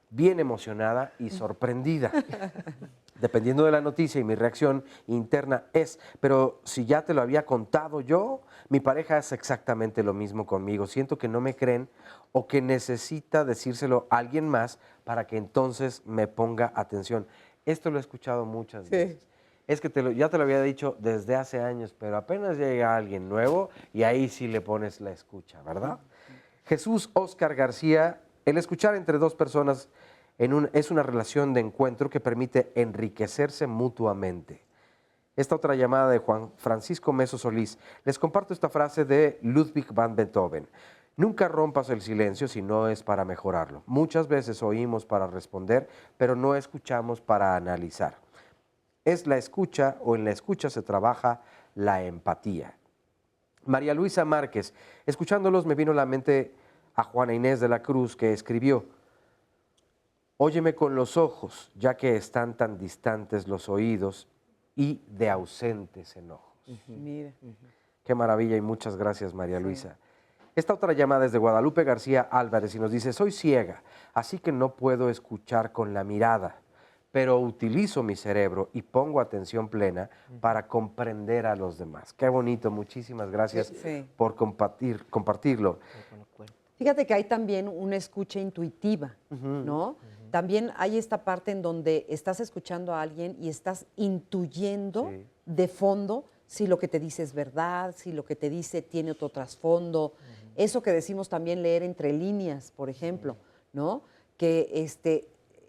bien emocionada y sorprendida. Dependiendo de la noticia y mi reacción interna es, pero si ya te lo había contado yo, mi pareja hace exactamente lo mismo conmigo. Siento que no me creen o que necesita decírselo a alguien más para que entonces me ponga atención. Esto lo he escuchado muchas veces. Es que ya te lo había dicho desde hace años, pero apenas llega alguien nuevo y ahí sí le pones la escucha, ¿verdad? Jesús Oscar García, el escuchar entre dos personas es una relación de encuentro que permite enriquecerse mutuamente. Esta otra llamada de Juan Francisco Meso Solís. Les comparto esta frase de Ludwig van Beethoven. Nunca rompas el silencio si no es para mejorarlo. Muchas veces oímos para responder, pero no escuchamos para analizar. Es la escucha o en la escucha se trabaja la empatía. María Luisa Márquez, escuchándolos me vino a la mente a Juana Inés de la Cruz que escribió, óyeme con los ojos, ya que están tan distantes los oídos y de ausentes enojos. Mira. Qué maravilla y muchas gracias María Luisa. Esta otra llamada es de Guadalupe García Álvarez y nos dice, soy ciega, así que no puedo escuchar con la mirada, pero utilizo mi cerebro y pongo atención plena para comprender a los demás. Qué bonito, muchísimas gracias por compartirlo. Fíjate que hay también una escucha intuitiva, ¿no? También hay esta parte en donde estás escuchando a alguien y estás intuyendo de fondo si lo que te dice es verdad, si lo que te dice tiene otro trasfondo. Eso que decimos también leer entre líneas, por ejemplo, ¿no? Que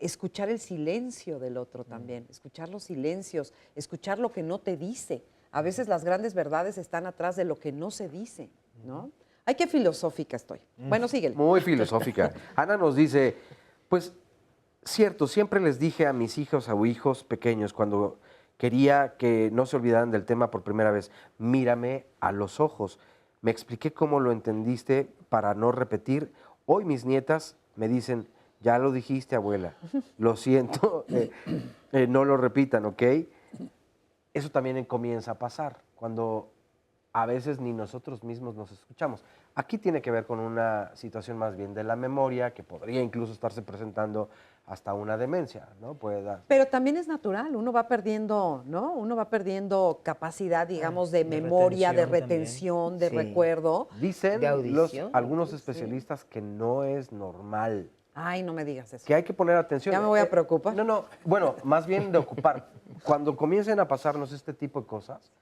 escuchar el silencio del otro también, escuchar los silencios, escuchar lo que no te dice. A veces las grandes verdades están atrás de lo que no se dice, ¿no? Ay, qué filosófica estoy. Bueno, síguele. Muy filosófica. Ana nos dice, pues, cierto, siempre les dije a mis hijos o hijos pequeños cuando quería que no se olvidaran del tema por primera vez, mírame a los ojos. Me expliqué cómo lo entendiste para no repetir. Hoy mis nietas me dicen, ya lo dijiste, abuela, lo siento, no lo repitan, ¿ok? Eso también comienza a pasar cuando a veces ni nosotros mismos nos escuchamos. Aquí tiene que ver con una situación más bien de la memoria, que podría incluso estarse presentando hasta una demencia, ¿no? Pero también es natural, uno va perdiendo, ¿no? Uno va perdiendo capacidad, digamos, de memoria, de retención, de recuerdo. Dicen algunos especialistas que no es normal. Ay, no me digas eso. Que hay que poner atención. Ya me voy a preocupar. No, bueno, más bien de ocupar. Cuando comiencen a pasarnos este tipo de cosas,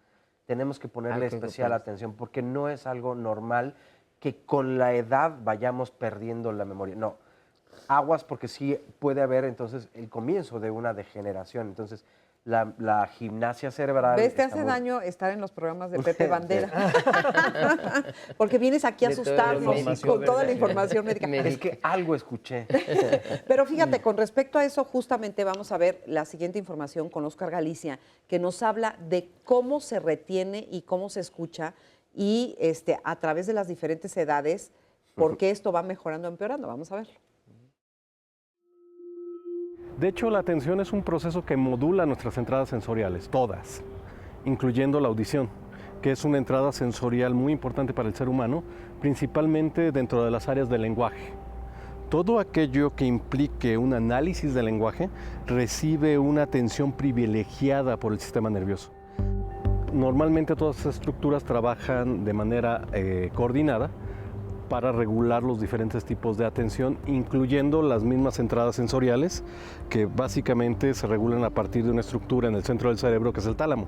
tenemos que ponerle especial atención, porque no es algo normal que con la edad vayamos perdiendo la memoria. No, aguas, porque sí puede haber entonces el comienzo de una degeneración. Entonces, la gimnasia cerebral... ¿Ves? Te hace daño estar en los programas de Pepe Bandera. Porque vienes aquí a asustarnos con toda la información médica. Es que algo escuché. Pero fíjate, con respecto a eso, justamente vamos a ver la siguiente información con Óscar Galicia, que nos habla de cómo se retiene y cómo se escucha y a través de las diferentes edades, por qué esto va mejorando o empeorando. Vamos a verlo. De hecho, la atención es un proceso que modula nuestras entradas sensoriales, todas, incluyendo la audición, que es una entrada sensorial muy importante para el ser humano, principalmente dentro de las áreas del lenguaje. Todo aquello que implique un análisis del lenguaje recibe una atención privilegiada por el sistema nervioso. Normalmente todas estas estructuras trabajan de manera coordinada para regular los diferentes tipos de atención, incluyendo las mismas entradas sensoriales, que básicamente se regulan a partir de una estructura en el centro del cerebro, que es el tálamo.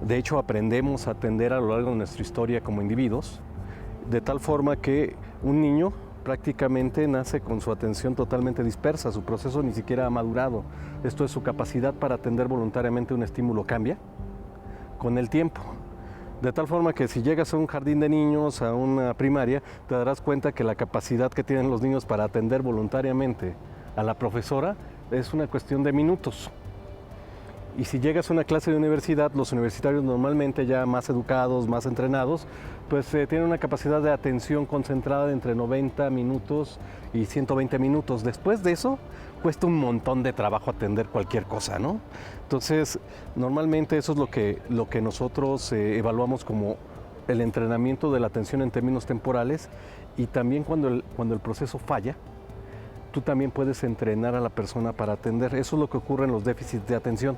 De hecho, aprendemos a atender a lo largo de nuestra historia como individuos, de tal forma que un niño prácticamente nace con su atención totalmente dispersa, su proceso ni siquiera ha madurado. Esto es, su capacidad para atender voluntariamente un estímulo cambia con el tiempo. De tal forma que si llegas a un jardín de niños, a una primaria, te darás cuenta que la capacidad que tienen los niños para atender voluntariamente a la profesora es una cuestión de minutos. Y si llegas a una clase de universidad, los universitarios normalmente ya más educados, más entrenados, pues tienen una capacidad de atención concentrada de entre 90 minutos y 120 minutos. Después de eso, cuesta un montón de trabajo atender cualquier cosa, ¿no? Entonces, normalmente eso es lo que nosotros evaluamos como el entrenamiento de la atención en términos temporales, y también cuando el proceso falla, tú también puedes entrenar a la persona para atender. Eso es lo que ocurre en los déficits de atención,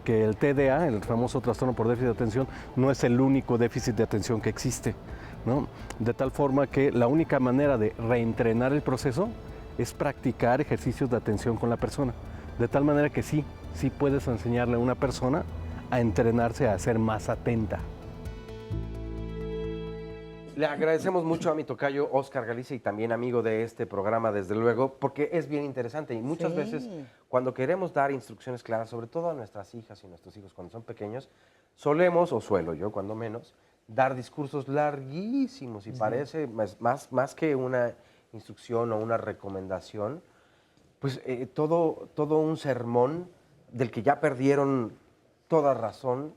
que el TDA, el famoso trastorno por déficit de atención, no es el único déficit de atención que existe, ¿no? De tal forma que la única manera de reentrenar el proceso es practicar ejercicios de atención con la persona, de tal manera que sí puedes enseñarle a una persona a entrenarse a ser más atenta. Le agradecemos mucho a mi tocayo Óscar Galicia, y también amigo de este programa, desde luego, porque es bien interesante, y muchas veces cuando queremos dar instrucciones claras, sobre todo a nuestras hijas y nuestros hijos cuando son pequeños, solemos, o suelo yo cuando menos, dar discursos larguísimos, y parece más que una instrucción o una recomendación, pues todo un sermón del que ya perdieron toda razón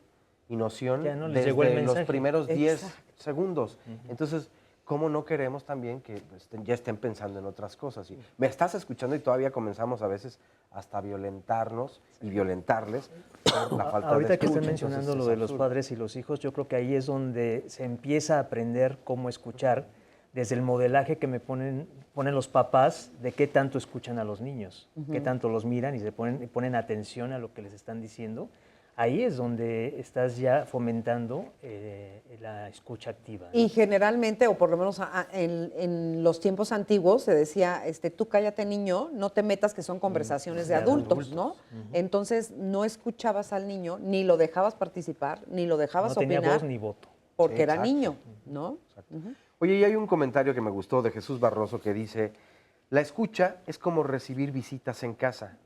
y noción desde los primeros 10 segundos. Entonces, ¿cómo no queremos también que ya estén pensando en otras cosas? Y me estás escuchando y todavía comenzamos a veces hasta a violentarnos y violentarles por la falta de Ahorita que escucha. están mencionando lo de los padres y los hijos, yo creo que ahí es donde se empieza a aprender cómo escuchar, desde el modelaje que ponen los papás de qué tanto escuchan a los niños, qué tanto los miran y ponen atención a lo que les están diciendo. Ahí es donde estás ya fomentando la escucha activa, ¿no? Y generalmente, o por lo menos en los tiempos antiguos, se decía, tú cállate niño, no te metas, que son conversaciones de adultos, ¿no? Entonces no escuchabas al niño, ni lo dejabas participar, ni lo dejabas opinar. No tenía voz ni voto. Porque era niño, ¿no? Oye, y hay un comentario que me gustó de Jesús Barroso que dice, la escucha es como recibir visitas en casa.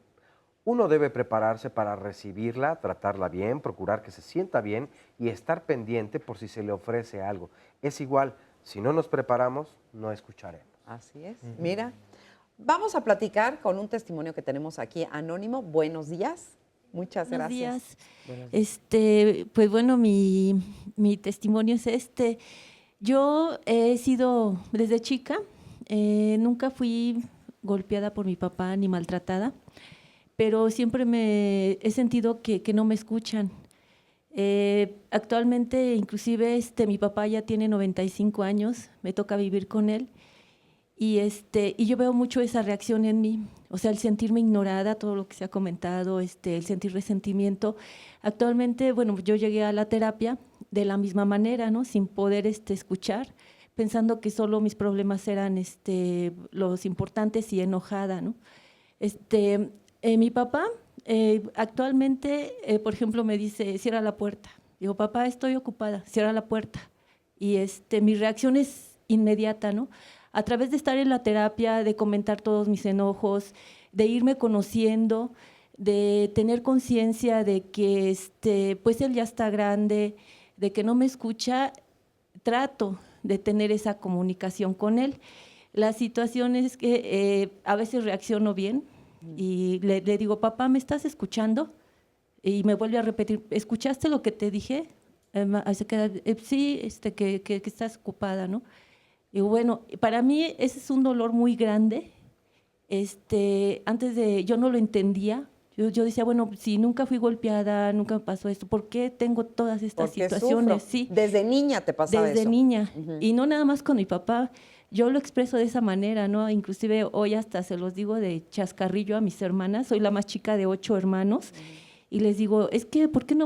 Uno debe prepararse para recibirla, tratarla bien, procurar que se sienta bien y estar pendiente por si se le ofrece algo. Es igual, si no nos preparamos, no escucharemos. Así es. Mira, vamos a platicar con un testimonio que tenemos aquí, anónimo. Buenos días. Muchas gracias. Buenos días. Pues bueno, mi testimonio es Yo he sido, desde chica, nunca fui golpeada por mi papá ni maltratada, pero siempre me he sentido que no me escuchan. Actualmente, inclusive, mi papá ya tiene 95 años, me toca vivir con él, y yo veo mucho esa reacción en mí, o sea, el sentirme ignorada, todo lo que se ha comentado, el sentir resentimiento. Actualmente, bueno, yo llegué a la terapia de la misma manera, ¿no? Sin poder escuchar, pensando que solo mis problemas eran los importantes y enojada, ¿no? Mi papá actualmente, por ejemplo, me dice, cierra la puerta. Digo, papá, estoy ocupada, cierra la puerta. Y mi reacción es inmediata, ¿no? A través de estar en la terapia, de comentar todos mis enojos, de irme conociendo, de tener conciencia de que pues él ya está grande, de que no me escucha, trato de tener esa comunicación con él. La situación es que a veces reacciono bien y le digo, papá, ¿me estás escuchando? Y me vuelve a repetir, ¿escuchaste lo que te dije? Se queda, sí, que estás ocupada, ¿no? Y bueno, para mí ese es un dolor muy grande. Antes yo no lo entendía. Yo decía, bueno, si nunca fui golpeada, nunca me pasó esto, ¿por qué tengo todas estas situaciones? Sí. Desde niña te pasaba eso. Desde niña. Y no nada más con mi papá. Yo lo expreso de esa manera, ¿no? Inclusive hoy hasta se los digo de chascarrillo a mis hermanas. Soy la más chica de 8 hermanos. Y les digo, es que, ¿por qué no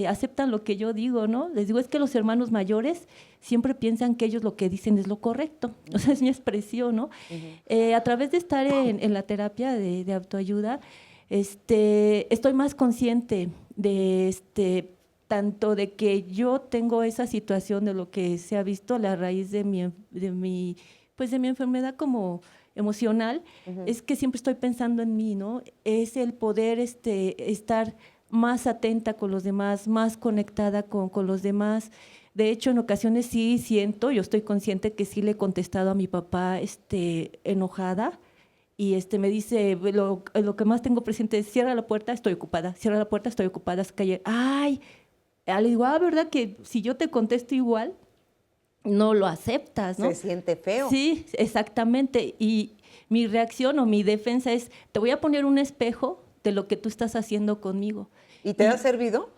aceptan lo que yo digo, no? Les digo, es que los hermanos mayores siempre piensan que ellos lo que dicen es lo correcto. O sea, es mi expresión, ¿no? A través de estar en la terapia de autoayuda, estoy más consciente de tanto de que yo tengo esa situación de lo que se ha visto a la raíz de mi enfermedad como emocional, es que siempre estoy pensando en mí, ¿no? Es el poder estar más atenta con los demás, más conectada con los demás. De hecho, en ocasiones sí siento, yo estoy consciente que sí le he contestado a mi papá enojada, y me dice, lo que más tengo presente es, cierra la puerta, estoy ocupada, cierra la puerta, estoy ocupada, es que ayer, ay, le digo, ¿verdad que si yo te contesto igual, no lo aceptas, ¿no? Se siente feo. Sí, exactamente. Y mi reacción o mi defensa es, te voy a poner un espejo de lo que tú estás haciendo conmigo. ¿Y te ha servido?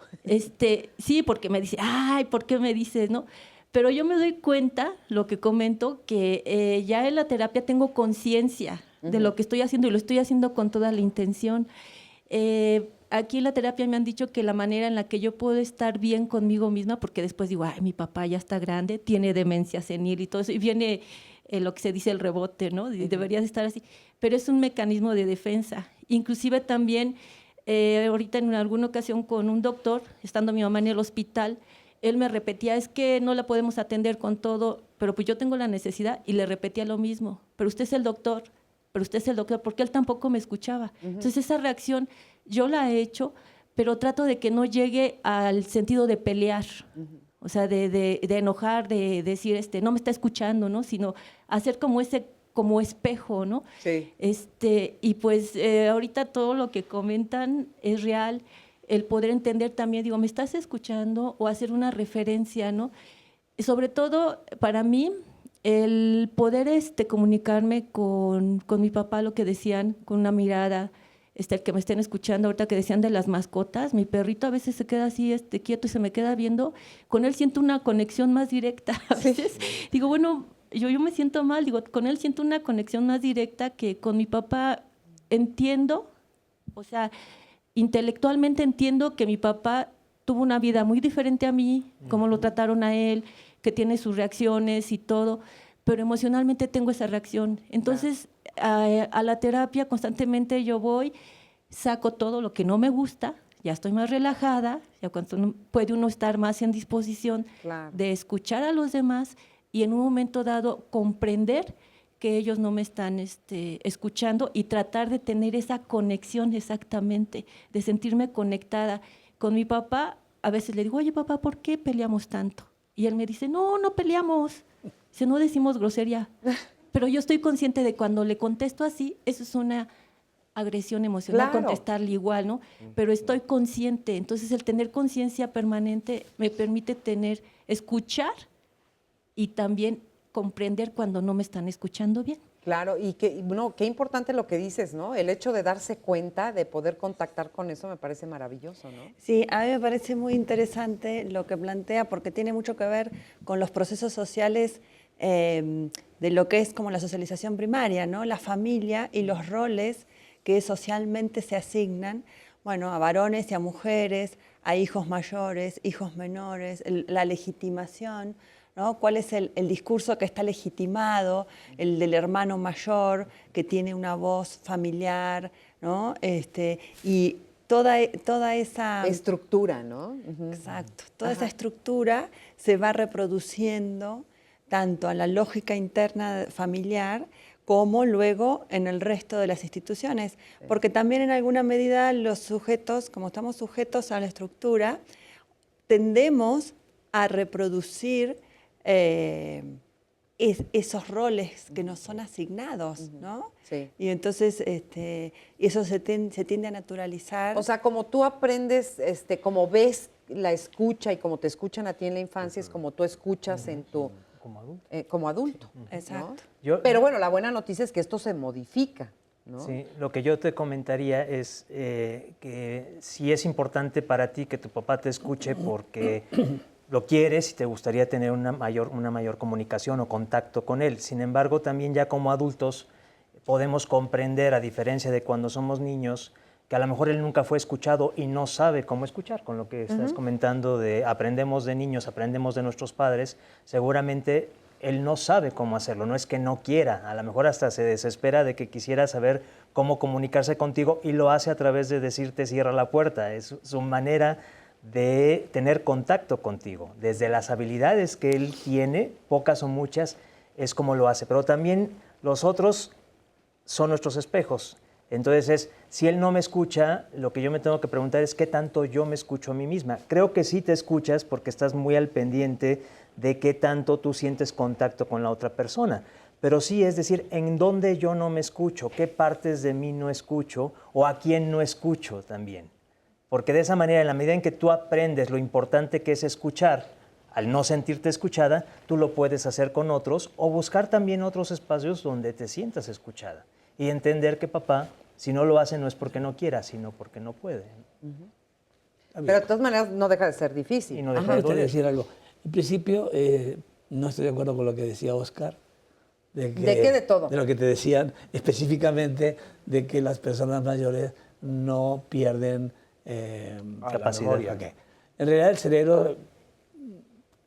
Sí, porque me dice, ay, ¿por qué me dices, no? Pero yo me doy cuenta, lo que comento, que ya en la terapia tengo conciencia de lo que estoy haciendo y lo estoy haciendo con toda la intención. Aquí en la terapia me han dicho que la manera en la que yo puedo estar bien conmigo misma, porque después digo, ay, mi papá ya está grande, tiene demencia senil y todo eso, y viene lo que se dice el rebote, ¿no? Deberías estar así, pero es un mecanismo de defensa. Inclusive también, ahorita en alguna ocasión con un doctor, estando mi mamá en el hospital, él me repetía, es que no la podemos atender con todo, pero pues yo tengo la necesidad, y le repetía lo mismo, pero usted es el doctor, porque él tampoco me escuchaba. Entonces esa reacción yo la he hecho, pero trato de que no llegue al sentido de pelear, o sea, de enojar, de decir, no me está escuchando, ¿no? Sino hacer como espejo, ¿no? Sí. Y pues ahorita todo lo que comentan es real, el poder entender también, digo, ¿me estás escuchando? O hacer una referencia, ¿no? Sobre todo, para mí, el poder comunicarme con mi papá, lo que decían, con una mirada, el que me estén escuchando ahorita que decían de las mascotas, mi perrito a veces se queda así quieto y se me queda viendo, con él siento una conexión más directa. A veces digo, bueno, yo me siento mal, digo, con él siento una conexión más directa que con mi papá. Entiendo, o sea, intelectualmente entiendo que mi papá tuvo una vida muy diferente a mí, cómo lo trataron a él, que tiene sus reacciones y todo, pero emocionalmente tengo esa reacción. Entonces, a la terapia constantemente yo voy, saco todo lo que no me gusta, ya estoy más relajada, ya cuando puede uno estar más en disposición de escuchar a los demás y en un momento dado comprender que ellos no me están escuchando y tratar de tener esa conexión exactamente, de sentirme conectada. Con mi papá, a veces le digo, oye papá, ¿por qué peleamos tanto? Y él me dice, no peleamos, dice, no decimos grosería. Pero yo estoy consciente de cuando le contesto así, eso es una agresión emocional, contestarle igual, ¿no? Pero estoy consciente, entonces el tener conciencia permanente me permite tener escuchar y también comprender cuando no me están escuchando bien. Claro, y qué importante lo que dices, ¿no? El hecho de darse cuenta, de poder contactar con eso, me parece maravilloso, ¿no? Sí, a mí me parece muy interesante lo que plantea, porque tiene mucho que ver con los procesos sociales de lo que es como la socialización primaria, ¿no? La familia y los roles que socialmente se asignan, bueno, a varones y a mujeres, a hijos mayores, hijos menores, la legitimación, ¿no? ¿Cuál es el discurso que está legitimado? El del hermano mayor que tiene una voz familiar, ¿no? Y toda esa estructura, ¿no? Exacto. Toda esa estructura se va reproduciendo tanto en la lógica interna familiar como luego en el resto de las instituciones. Porque también en alguna medida los sujetos, como estamos sujetos a la estructura, tendemos a reproducir esos roles que nos son asignados, ¿no? Sí. Y entonces eso se tiende a naturalizar. O sea, como tú aprendes, como ves la escucha y como te escuchan a ti en la infancia, es como tú escuchas en tu... Como adulto. Exacto. ¿no? Pero bueno, la buena noticia es que esto se modifica, ¿no? Sí, lo que yo te comentaría es que sí es importante para ti que tu papá te escuche porque lo quieres y te gustaría tener una mayor comunicación o contacto con él. Sin embargo, también ya como adultos podemos comprender, a diferencia de cuando somos niños, que a lo mejor él nunca fue escuchado y no sabe cómo escuchar. Con lo que estás comentando de aprendemos de niños, aprendemos de nuestros padres, seguramente él no sabe cómo hacerlo, no es que no quiera, a lo mejor hasta se desespera de que quisiera saber cómo comunicarse contigo y lo hace a través de decirte cierra la puerta, es su manera de tener contacto contigo. Desde las habilidades que él tiene, pocas o muchas, es como lo hace, pero también los otros son nuestros espejos. Entonces, si él no me escucha, lo que yo me tengo que preguntar es qué tanto yo me escucho a mí misma. Creo que sí te escuchas porque estás muy al pendiente de qué tanto tú sientes contacto con la otra persona. Pero sí, es decir, en dónde yo no me escucho, qué partes de mí no escucho o a quién no escucho también. Porque de esa manera, en la medida en que tú aprendes lo importante que es escuchar, al no sentirte escuchada, tú lo puedes hacer con otros o buscar también otros espacios donde te sientas escuchada. Y entender que papá, si no lo hace, no es porque no quiera, sino porque no puede. Pero de todas maneras no deja de ser difícil. Y no deja de decir algo. En principio, no estoy de acuerdo con lo que decía Oscar. ¿De qué? De todo. De lo que te decían específicamente de que las personas mayores no pierden capacidad. Okay. En realidad el cerebro,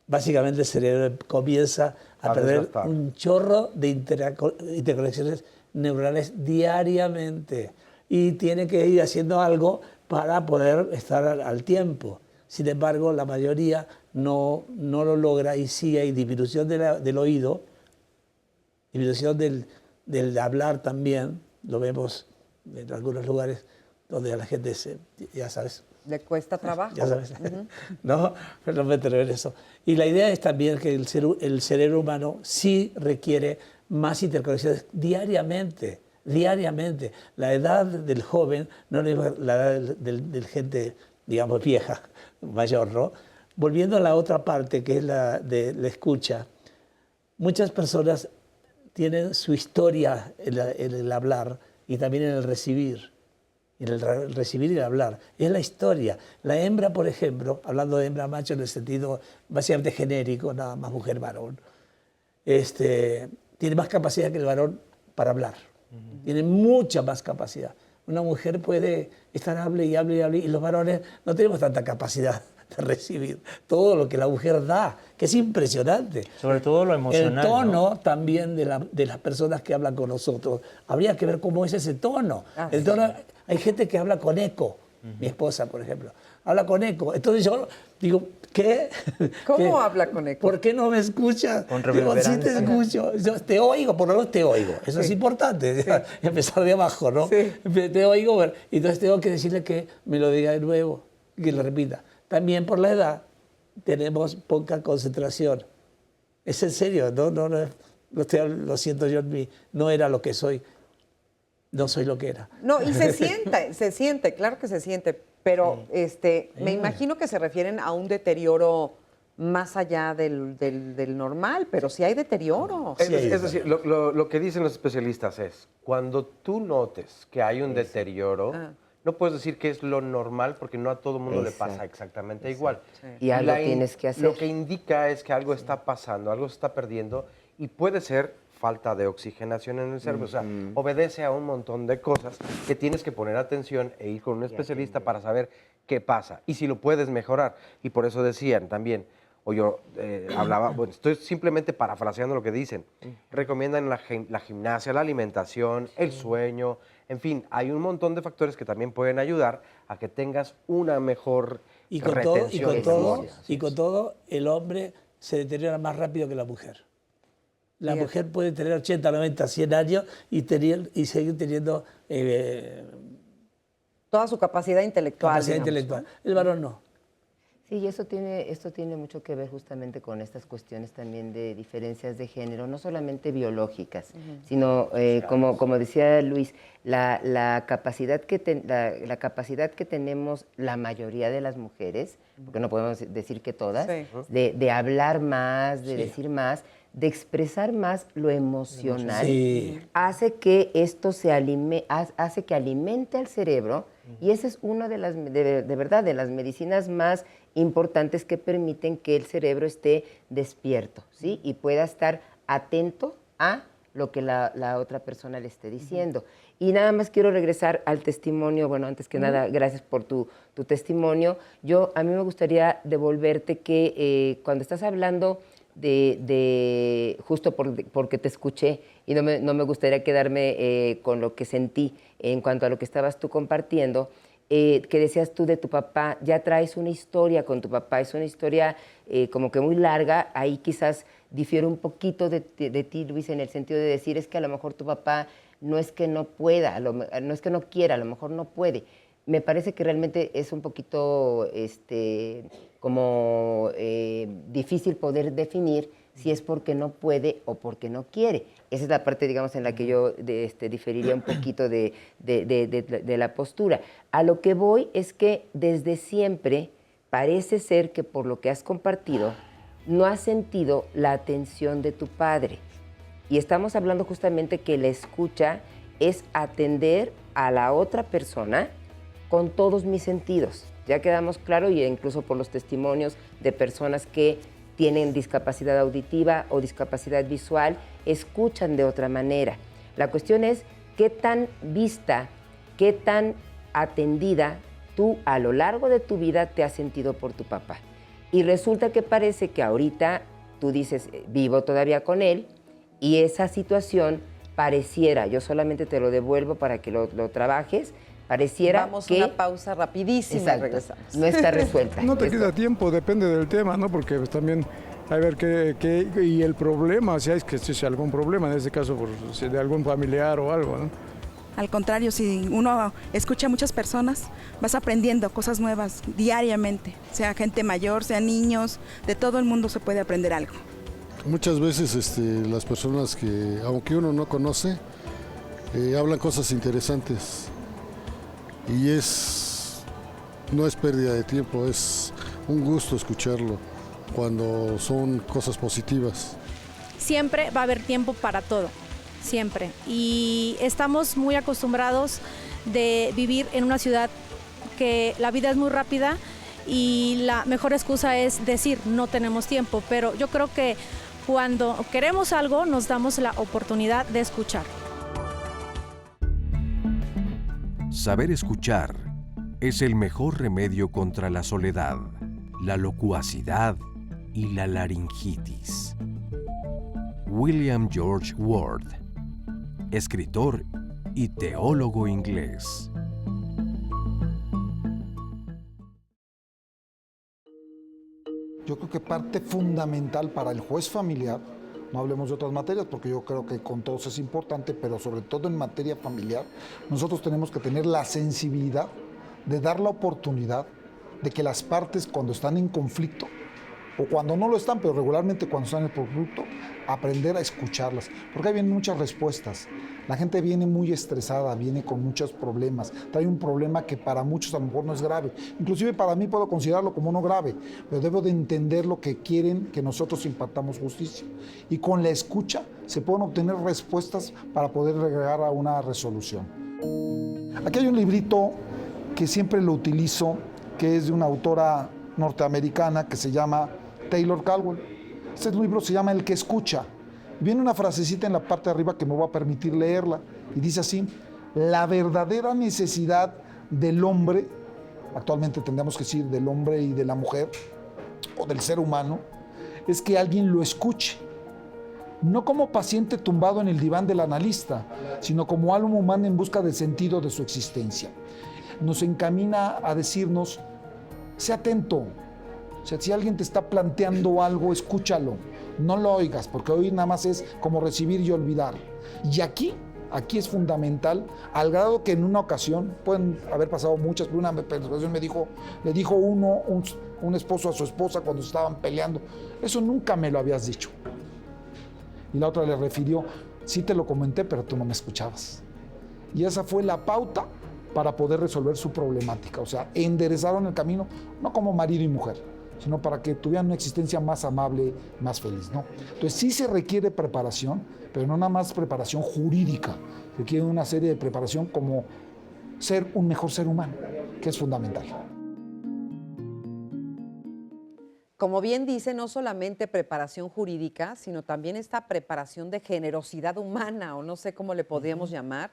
básicamente el cerebro comienza a perder un chorro de interconexiones neurales diariamente y tiene que ir haciendo algo para poder estar al tiempo. Sin embargo, la mayoría no lo logra y sí hay disminución del oído, disminución del hablar también, lo vemos en algunos lugares donde a la gente ya sabes. Le cuesta trabajo. Ya sabes, ¿no? Pero no me meteré en eso. Y la idea es también que el cerebro humano sí requiere más interconexiones diariamente. La edad del joven no es la edad del gente, digamos, vieja, mayor, ¿no? Volviendo a la otra parte, que es la de la escucha, muchas personas tienen su historia en el hablar y también en el recibir. En el recibir y el hablar. Es la historia. La hembra, por ejemplo, hablando de hembra macho en el sentido básicamente genérico, nada más mujer varón, tiene más capacidad que el varón para hablar. Tiene mucha más capacidad. Una mujer puede estar hable y los varones no tenemos tanta capacidad de recibir todo lo que la mujer da, que es impresionante. Sobre todo lo emocional. El tono también de las personas que hablan con nosotros. Habría que ver cómo es ese tono. El tono, hay gente que habla con eco. Mi esposa, por ejemplo, habla con eco. Entonces yo digo, ¿qué? ¿Cómo habla con eco? ¿Por qué no me escuchas? Con Digo, sí te escucho. Yo te oigo, por lo menos te oigo. Eso es importante. Sí. Empezar de abajo, ¿no? Sí. Te oigo, entonces tengo que decirle que me lo diga de nuevo, que lo repita. También por la edad tenemos poca concentración. Es en serio, lo siento yo en mí, no era lo que soy. No soy lo que era. No, y se siente, claro que se siente, pero me imagino que se refieren a un deterioro más allá del normal, pero sí hay deterioro. Es decir, lo que dicen los especialistas es, cuando tú notes que hay un deterioro, no puedes decir que es lo normal porque no a todo el mundo le pasa exactamente igual. Y algo tienes que hacer. Lo que indica es que algo está pasando, algo se está perdiendo y puede ser falta de oxigenación en el cerebro. O sea, obedece a un montón de cosas que tienes que poner atención e ir con un especialista para saber qué pasa y si lo puedes mejorar. Y por eso decían también, o yo hablaba, bueno, estoy simplemente parafraseando lo que dicen, recomiendan la gimnasia, la alimentación, el sueño, en fin, hay un montón de factores que también pueden ayudar a que tengas una mejor retención. Y con todo, el hombre se deteriora más rápido que la mujer. La mujer puede tener 80, 90, 100 años y seguir teniendo toda su capacidad intelectual. El varón no. Sí, y esto tiene mucho que ver justamente con estas cuestiones también de diferencias de género, no solamente biológicas, sino, como decía Luis, la capacidad que tenemos la mayoría de las mujeres, porque no podemos decir que todas, de hablar más, de decir más, de expresar más lo emocional, hace que esto hace que alimente al cerebro, y esa es una de las, de verdad, de las medicinas más importantes que permiten que el cerebro esté despierto, ¿sí? Y pueda estar atento a lo que la otra persona le esté diciendo. Y nada más quiero regresar al testimonio. Bueno, antes que nada, gracias por tu testimonio. A mí me gustaría devolverte que cuando estás hablando justo porque te escuché y no me gustaría quedarme con lo que sentí en cuanto a lo que estabas tú compartiendo, que decías tú de tu papá, ya traes una historia con tu papá, es una historia como que muy larga, ahí quizás difiere un poquito de ti, Luis, en el sentido de decir, es que a lo mejor tu papá no es que no pueda, no es que no quiera, a lo mejor no puede. Me parece que realmente es un poquito difícil poder definir si es porque no puede o porque no quiere. Esa es la parte, digamos, en la que yo diferiría un poquito de la postura. A lo que voy es que desde siempre parece ser que por lo que has compartido no has sentido la atención de tu padre. Y estamos hablando justamente que la escucha es atender a la otra persona con todos mis sentidos. Ya quedamos claro, y incluso por los testimonios de personas que tienen discapacidad auditiva o discapacidad visual, escuchan de otra manera. La cuestión es qué tan vista, qué tan atendida tú a lo largo de tu vida te has sentido por tu papá. Y resulta que parece que ahorita tú dices, vivo todavía con él, y esa situación pareciera, yo solamente te lo devuelvo para que lo trabajes, pareciera Vamos que... a una pausa rapidísima. Exacto, y regresamos. no está resuelta. No te queda tiempo, depende del tema, ¿no? Porque pues, también hay que ver y el problema, si hay algún problema, en este caso de algún familiar o algo, ¿no? Al contrario, si uno escucha a muchas personas, vas aprendiendo cosas nuevas diariamente, sea gente mayor, sea niños, de todo el mundo se puede aprender algo. Muchas veces las personas que, aunque uno no conoce, hablan cosas interesantes y no es pérdida de tiempo, es un gusto escucharlo cuando son cosas positivas. Siempre va a haber tiempo para todo, siempre. Y estamos muy acostumbrados de vivir en una ciudad que la vida es muy rápida y la mejor excusa es decir no tenemos tiempo, pero yo creo que cuando queremos algo nos damos la oportunidad de escuchar. Saber escuchar es el mejor remedio contra la soledad, la locuacidad y la laringitis. William George Ward, escritor y teólogo inglés. Yo creo que parte fundamental para el juez familiar, no hablemos de otras materias porque yo creo que con todos es importante, pero sobre todo en materia familiar, nosotros tenemos que tener la sensibilidad de dar la oportunidad de que las partes cuando están en conflicto, o cuando no lo están, pero regularmente cuando están en conflicto, aprender a escucharlas, porque ahí vienen muchas respuestas. La gente viene muy estresada, viene con muchos problemas, trae un problema que para muchos a lo mejor no es grave. Inclusive para mí puedo considerarlo como no grave, pero debo de entender lo que quieren que nosotros impartamos justicia. Y con la escucha se pueden obtener respuestas para poder llegar a una resolución. Aquí hay un librito que siempre lo utilizo, que es de una autora norteamericana que se llama Taylor Caldwell. Este libro se llama El que escucha. Viene una frasecita en la parte de arriba que me voy a permitir leerla, y dice así: la verdadera necesidad del hombre, actualmente tendríamos que decir del hombre y de la mujer, o del ser humano, es que alguien lo escuche. No como paciente tumbado en el diván del analista, sino como alma humana en busca del sentido de su existencia. Nos encamina a decirnos, sé atento. O sea, si alguien te está planteando algo, escúchalo. No lo oigas, porque oír nada más es como recibir y olvidar. Y aquí es fundamental, al grado que en una ocasión, pueden haber pasado muchas, pero una ocasión le dijo un esposo a su esposa cuando estaban peleando, eso nunca me lo habías dicho. Y la otra le refirió, sí te lo comenté, pero tú no me escuchabas. Y esa fue la pauta para poder resolver su problemática. O sea, enderezaron el camino, no como marido y mujer, sino para que tuvieran una existencia más amable, más feliz, ¿no? Entonces sí se requiere preparación, pero no nada más preparación jurídica, requiere una serie de preparación como ser un mejor ser humano, que es fundamental. Como bien dice, no solamente preparación jurídica, sino también esta preparación de generosidad humana, o no sé cómo le podríamos llamar,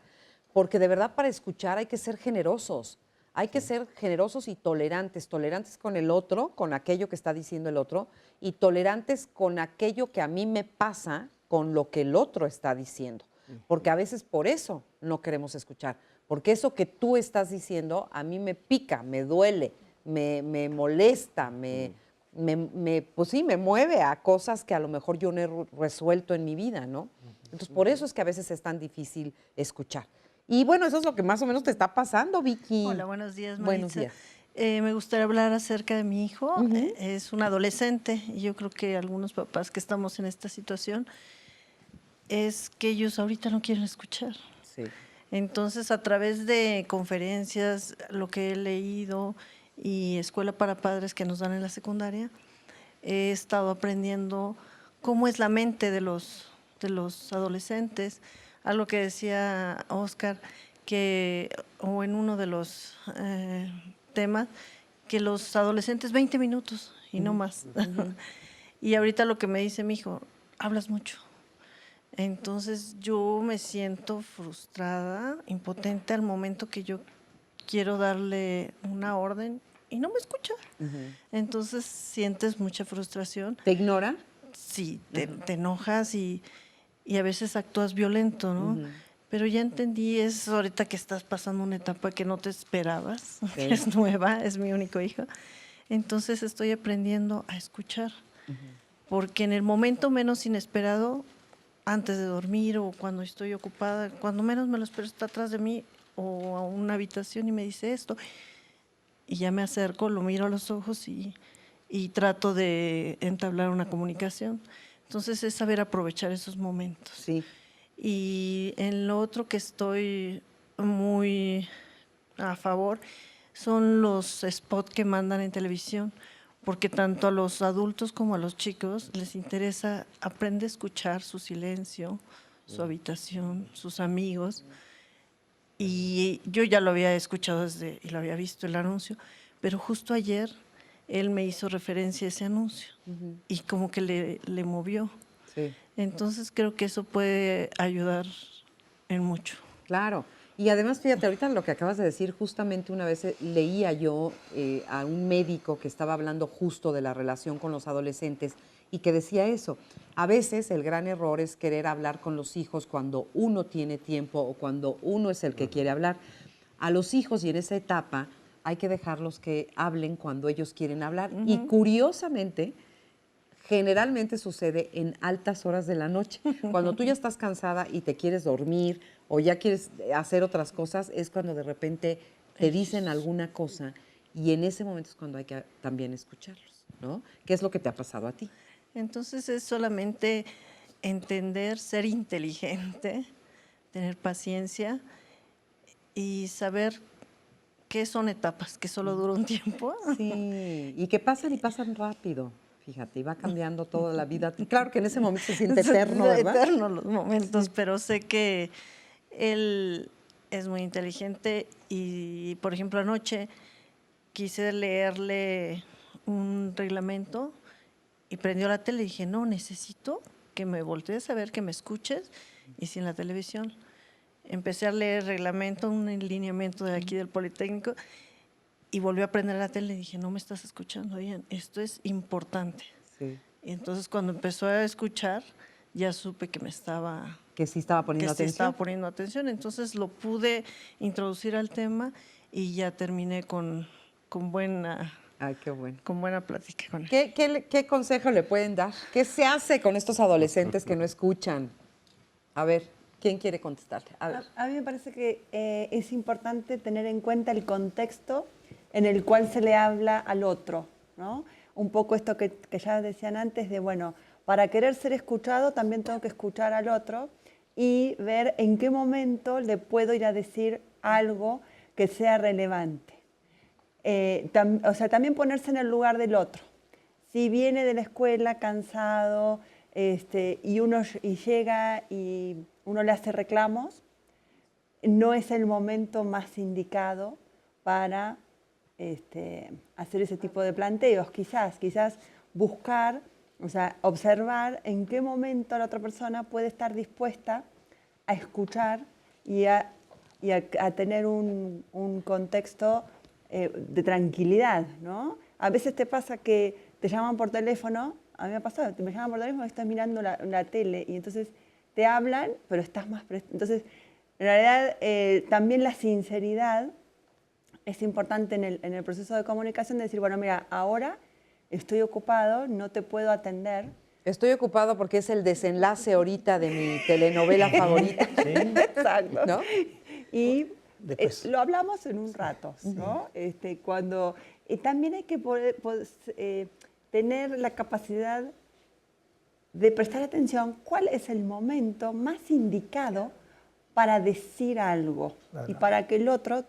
porque de verdad para escuchar hay que ser generosos. Hay que ser generosos y tolerantes con el otro, con aquello que está diciendo el otro, y tolerantes con aquello que a mí me pasa con lo que el otro está diciendo. Porque a veces por eso no queremos escuchar, porque eso que tú estás diciendo a mí me pica, me duele, me molesta, pues sí, me mueve a cosas que a lo mejor yo no he resuelto en mi vida, ¿no? Entonces por eso es que a veces es tan difícil escuchar. Y bueno, eso es lo que más o menos te está pasando, Vicky. Hola, buenos días, Maritza. Buenos días. Me gustaría hablar acerca de mi hijo. Es un adolescente y yo creo que algunos papás que estamos en esta situación es que ellos ahorita no quieren escuchar. Sí. Entonces, a través de conferencias, lo que he leído y escuela para padres que nos dan en la secundaria, he estado aprendiendo cómo es la mente de los adolescentes. Algo que decía Oscar, o en uno de los temas, que los adolescentes 20 minutos y no más. Y ahorita lo que me dice mi hijo, hablas mucho. Entonces yo me siento frustrada, impotente al momento que yo quiero darle una orden y no me escucha. Entonces sientes mucha frustración. ¿Te ignora? Sí, te enojas y a veces actúas violento, ¿no? Pero ya entendí, es ahorita que estás pasando una etapa que no te esperabas, que es nueva, es mi único hijo. Entonces estoy aprendiendo a escuchar, porque en el momento menos inesperado, antes de dormir o cuando estoy ocupada, cuando menos me lo espero, está atrás de mí o a una habitación y me dice esto, y ya me acerco, lo miro a los ojos y trato de entablar una comunicación. Entonces es saber aprovechar esos momentos. Sí. Y en lo otro que estoy muy a favor son los spots que mandan en televisión, porque tanto a los adultos como a los chicos les interesa, aprende a escuchar su silencio, su habitación, sus amigos. Y yo ya lo había escuchado y lo había visto el anuncio, pero justo ayer él me hizo referencia a ese anuncio y como que le movió. Sí. Entonces creo que eso puede ayudar en mucho. Claro. Y además, fíjate, ahorita lo que acabas de decir, justamente una vez leía yo a un médico que estaba hablando justo de la relación con los adolescentes y que decía eso. A veces el gran error es querer hablar con los hijos cuando uno tiene tiempo o cuando uno es el que quiere hablar. A los hijos y en esa etapa hay que dejarlos que hablen cuando ellos quieren hablar. Y curiosamente, generalmente sucede en altas horas de la noche. Cuando tú ya estás cansada y te quieres dormir o ya quieres hacer otras cosas, es cuando de repente te dicen alguna cosa y en ese momento es cuando hay que también escucharlos, ¿no? ¿Qué es lo que te ha pasado a ti? Entonces es solamente entender, ser inteligente, tener paciencia y saber que son etapas, que solo dura un tiempo. Sí, y que pasan y pasan rápido. Fíjate, y va cambiando toda la vida. Claro que en ese momento se siente eterno, ¿verdad? Eterno los momentos, pero sé que él es muy inteligente y, por ejemplo, anoche quise leerle un reglamento y prendió la tele y dije, no, necesito que me voltees a ver, que me escuches, y sin la televisión. Empecé a leer el reglamento, un lineamiento de aquí del Politécnico, y volví a prender la tele y dije, no me estás escuchando bien, esto es importante. Sí. Y entonces cuando empezó a escuchar, ya supe que que sí estaba poniendo atención. Sí estaba poniendo atención, entonces lo pude introducir al tema y ya terminé con buena... Ay, qué bueno. Con buena plática con él. ¿Qué consejo le pueden dar? ¿Qué se hace con estos adolescentes que no escuchan? A ver, ¿quién quiere contestarle? A ver. A mí me parece que es importante tener en cuenta el contexto en el cual se le habla al otro, ¿no? Un poco esto que ya decían antes de, bueno, para querer ser escuchado también tengo que escuchar al otro y ver en qué momento le puedo ir a decir algo que sea relevante. También ponerse en el lugar del otro. Si viene de la escuela cansado y llega y uno le hace reclamos, no es el momento más indicado para hacer ese tipo de planteos. Quizás buscar, observar en qué momento la otra persona puede estar dispuesta a escuchar y a tener un contexto de tranquilidad, ¿no? A veces te pasa que te llaman por teléfono, a mí me ha pasado, me llaman por teléfono y estás mirando la tele y entonces te hablan, pero estás más... Entonces, en realidad, también la sinceridad es importante en el proceso de comunicación, de decir, bueno, mira, ahora estoy ocupado, no te puedo atender. Estoy ocupado porque es el desenlace ahorita de mi telenovela favorita. Sí. Exacto. ¿No? Y lo hablamos en un rato, ¿no? También hay que poder tener la capacidad de prestar atención cuál es el momento más indicado para decir algo y para que el otro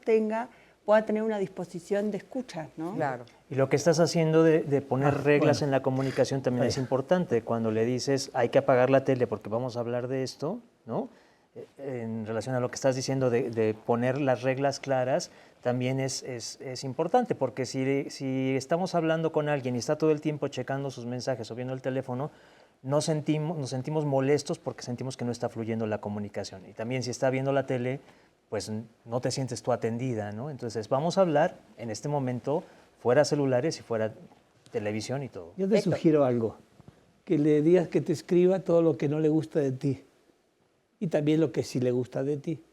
pueda tener una disposición de escucha, ¿no? Claro. Y lo que estás haciendo de poner reglas en la comunicación también es importante. Cuando le dices, hay que apagar la tele porque vamos a hablar de esto, ¿no? En relación a lo que estás diciendo de poner las reglas claras, también es importante, porque si estamos hablando con alguien y está todo el tiempo checando sus mensajes o viendo el teléfono, nos sentimos molestos porque sentimos que no está fluyendo la comunicación. Y también si está viendo la tele, pues no te sientes tú atendida, ¿no? Entonces vamos a hablar en este momento fuera celulares y fuera televisión y todo. Yo te sugiero algo, que le digas que te escriba todo lo que no le gusta de ti y también lo que sí le gusta de ti.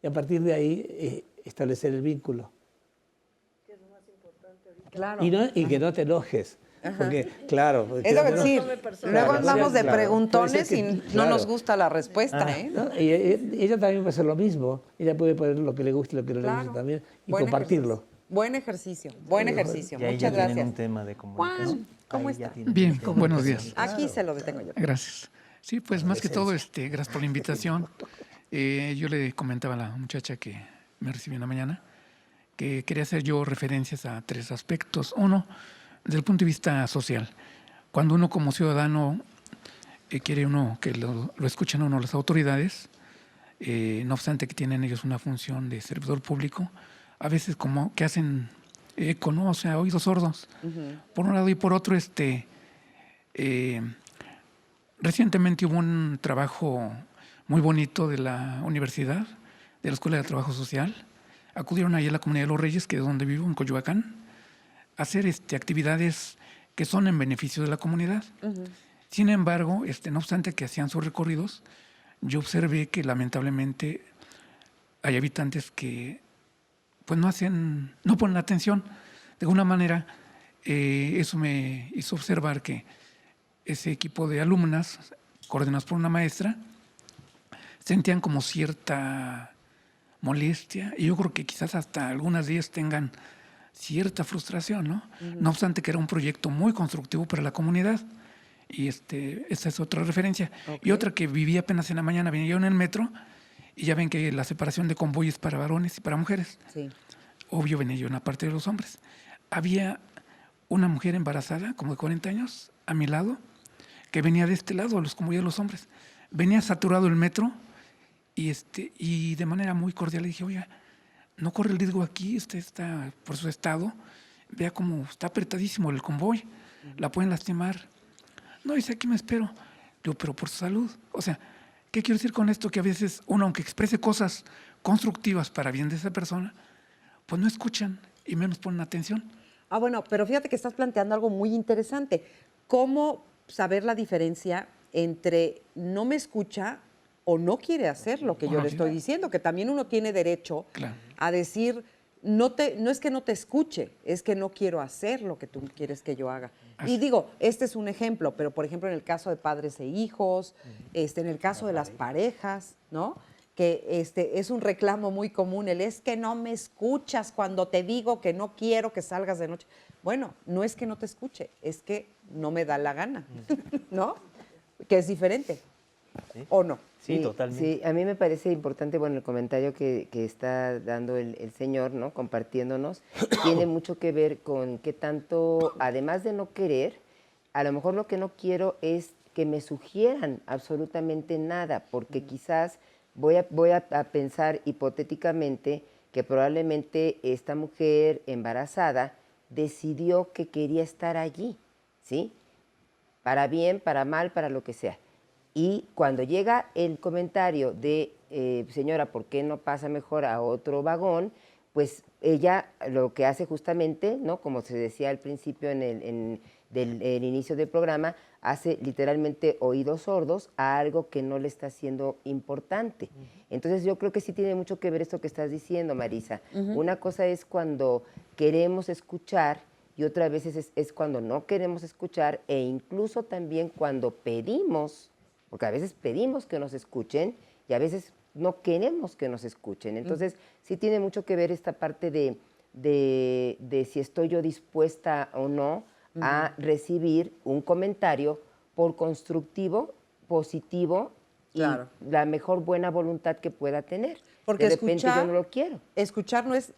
Y a partir de ahí establecer el vínculo. ¿Qué es lo más importante ahorita? Claro. Y que no te enojes. Porque, claro. Es lo que decir. Luego andamos de preguntones y no nos gusta la respuesta, ¿no? Y ella también puede hacer lo mismo. Ella puede poner lo que le gusta y lo que no le gusta también y compartirlo. Buen ejercicio. Muchas gracias. Un tema de comunicación. Juan, ¿cómo está? Bien, buenos días. Aquí se lo detengo yo. Gracias. Sí, pues más que todo, gracias por la invitación. Yo le comentaba a la muchacha que me recibió en la mañana que quería hacer yo referencias a 3 aspectos. Uno, desde el punto de vista social. Cuando uno como ciudadano quiere uno que lo escuchen a uno las autoridades, no obstante que tienen ellos una función de servidor público, a veces como que hacen eco, ¿no? O sea, oídos sordos. Por un lado y por otro, recientemente hubo un trabajo muy bonito de la universidad, de la Escuela de Trabajo Social. Acudieron ahí a la Comunidad de los Reyes, que es donde vivo, en Coyoacán, a hacer actividades que son en beneficio de la comunidad. Sin embargo, no obstante que hacían sus recorridos, yo observé que lamentablemente hay habitantes que pues no ponen atención. De alguna manera, eso me hizo observar que ese equipo de alumnas, coordinadas por una maestra, sentían como cierta molestia, y yo creo que quizás hasta algunas de ellas tengan cierta frustración, ¿no? No obstante que era un proyecto muy constructivo para la comunidad. Y esta es otra referencia. Y otra que viví apenas en la mañana, venía yo en el metro Y ya ven que la separación de convoy es para varones y para mujeres. Sí. Obvio venía yo en la parte de los hombres. Había una mujer embarazada, como de 40 años, a mi lado, que venía de este lado, a los convoyes de los hombres. Venía saturado el metro y de manera muy cordial le dije, oiga, no corre el riesgo aquí, usted está por su estado, vea cómo está apretadísimo el convoy, la pueden lastimar. No, dice, aquí me espero. Digo, pero por su salud. O sea, ¿qué quiero decir con esto? Que a veces uno, aunque exprese cosas constructivas para bien de esa persona, pues no escuchan y menos ponen atención. Ah, bueno, pero fíjate que estás planteando algo muy interesante. ¿Cómo saber la diferencia entre no me escucha o no quiere hacer lo que yo le estoy diciendo? Que también uno tiene derecho a decir, no es que no te escuche, es que no quiero hacer lo que tú quieres que yo haga. Y digo, este es un ejemplo, pero por ejemplo en el caso de padres e hijos, en el caso de las parejas, ¿no? Que es un reclamo muy común, es que no me escuchas cuando te digo que no quiero que salgas de noche. Bueno, no es que no te escuche, es que no me da la gana, ¿no? Que es diferente, ¿Sí? ¿o no? Sí, totalmente. Sí, a mí me parece importante, bueno, el comentario que está dando el señor, ¿no? Compartiéndonos, tiene mucho que ver con qué tanto, además de no querer, a lo mejor lo que no quiero es que me sugieran absolutamente nada, porque quizás voy a pensar hipotéticamente que probablemente esta mujer embarazada decidió que quería estar allí, ¿sí? Para bien, para mal, para lo que sea. Y cuando llega el comentario de, señora, ¿por qué no pasa mejor a otro vagón? Pues ella lo que hace justamente, ¿no? Como se decía al principio en el inicio del programa, hace literalmente oídos sordos a algo que no le está siendo importante. Entonces yo creo que sí tiene mucho que ver esto que estás diciendo, Marisa. Una cosa es cuando queremos escuchar y otra vez es cuando no queremos escuchar, e incluso también cuando pedimos, porque a veces pedimos que nos escuchen y a veces no queremos que nos escuchen. Entonces sí tiene mucho que ver esta parte de si estoy yo dispuesta o no a recibir un comentario por constructivo, positivo y la mejor buena voluntad que pueda tener. Porque de repente yo no lo quiero. Escuchar no es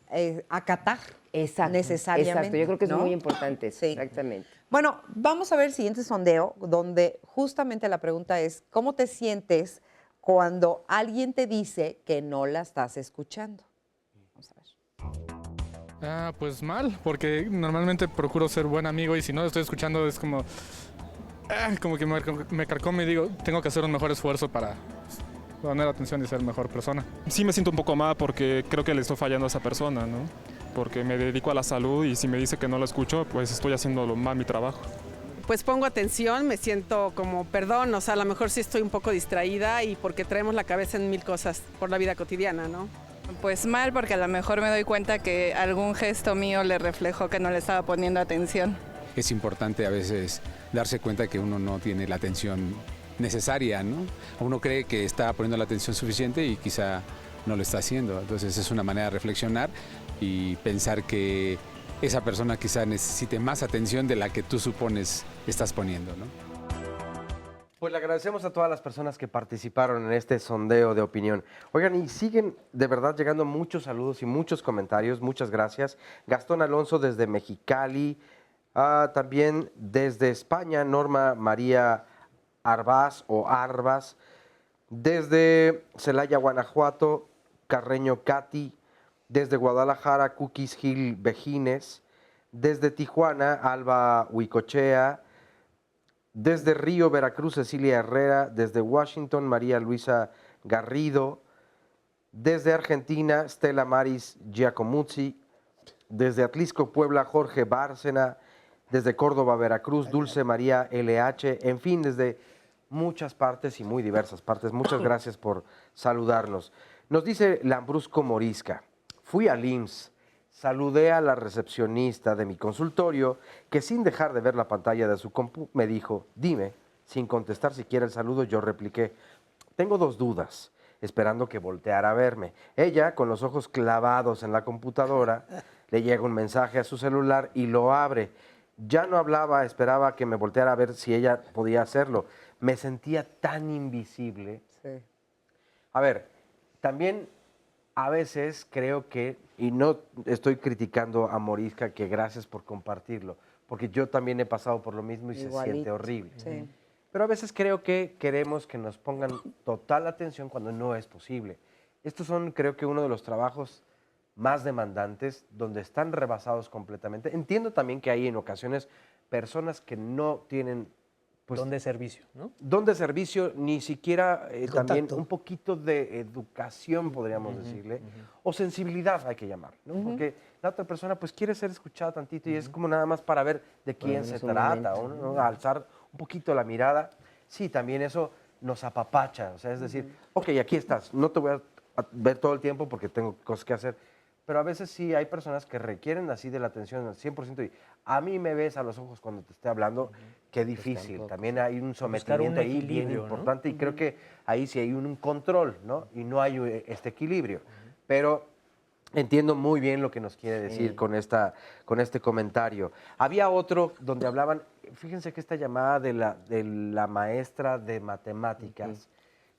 acatar necesariamente. Exacto, yo creo que es ¿no? muy importante eso, Sí. exactamente. Bueno, vamos a ver el siguiente sondeo, donde justamente la pregunta es, ¿cómo te sientes cuando alguien te dice que no la estás escuchando? Vamos a ver. Pues mal, porque normalmente procuro ser buen amigo y si no lo estoy escuchando es como que me carcome y digo, tengo que hacer un mejor esfuerzo para poner atención y ser mejor persona. Sí me siento un poco mal porque creo que le estoy fallando a esa persona, ¿no? Porque me dedico a la salud y si me dice que no lo escucho, pues estoy haciendo mal mi trabajo. Pues pongo atención, me siento como perdón, o sea, a lo mejor sí estoy un poco distraída y porque traemos la cabeza en mil cosas por la vida cotidiana, ¿no? Pues mal, porque a lo mejor me doy cuenta que algún gesto mío le reflejó que no le estaba poniendo atención. Es importante a veces darse cuenta que uno no tiene la atención necesaria, ¿no? Uno cree que está poniendo la atención suficiente y quizá no lo está haciendo. Entonces es una manera de reflexionar y pensar que esa persona quizá necesite más atención de la que tú supones estás poniendo, ¿no? Pues le agradecemos a todas las personas que participaron en este sondeo de opinión. Oigan, y siguen de verdad llegando muchos saludos y muchos comentarios. Muchas gracias. Gastón Alonso desde Mexicali, también desde España, Norma María Arbaz o Arbas, desde Celaya, Guanajuato, Carreño Cati, desde Guadalajara, Cookies Gil Vejines, desde Tijuana, Alba Huicochea, desde Río, Veracruz, Cecilia Herrera, desde Washington, María Luisa Garrido, desde Argentina, Stella Maris Giacomuzzi, desde Atlisco, Puebla, Jorge Bárcena, desde Córdoba, Veracruz, Dulce María LH, en fin, desde muchas partes y muy diversas partes. Muchas gracias por saludarnos. Nos dice Lambrusco Morisca, fui al IMSS, saludé a la recepcionista de mi consultorio, que sin dejar de ver la pantalla de su compu, me dijo, dime, sin contestar siquiera el saludo, yo repliqué, tengo dos dudas, esperando que volteara a verme. Ella, con los ojos clavados en la computadora, le llega un mensaje a su celular y lo abre. Ya no hablaba, esperaba que me volteara a ver si ella podía hacerlo. Me sentía tan invisible. Sí. A ver, También a veces creo que, y no estoy criticando a Morisca, que gracias por compartirlo, porque yo también he pasado por lo mismo y se siente horrible. Sí. Pero a veces creo que queremos que nos pongan total atención cuando no es posible. Estos son, creo que, uno de los trabajos más demandantes, donde están rebasados completamente. Entiendo también que hay en ocasiones personas que no tienen... Pues, don de servicio, ¿no? Don de servicio, ni siquiera también un poquito de educación, podríamos decirle, o sensibilidad hay que llamar, ¿no? Porque la otra persona pues quiere ser escuchada tantito y es como nada más para ver de quién se trata, ¿no? Alzar un poquito la mirada. Sí, también eso nos apapacha, o sea, es decir, ok, aquí estás, no te voy a ver todo el tiempo porque tengo cosas que hacer, pero a veces sí hay personas que requieren así de la atención al 100% y a mí me ves a los ojos cuando te esté hablando, qué difícil. También hay un sometimiento ahí bien importante y creo que ahí sí hay un control, ¿no? Y no hay este equilibrio. Pero entiendo muy bien lo que nos quiere decir con este comentario. Había otro donde hablaban, fíjense que esta llamada de la maestra de matemáticas,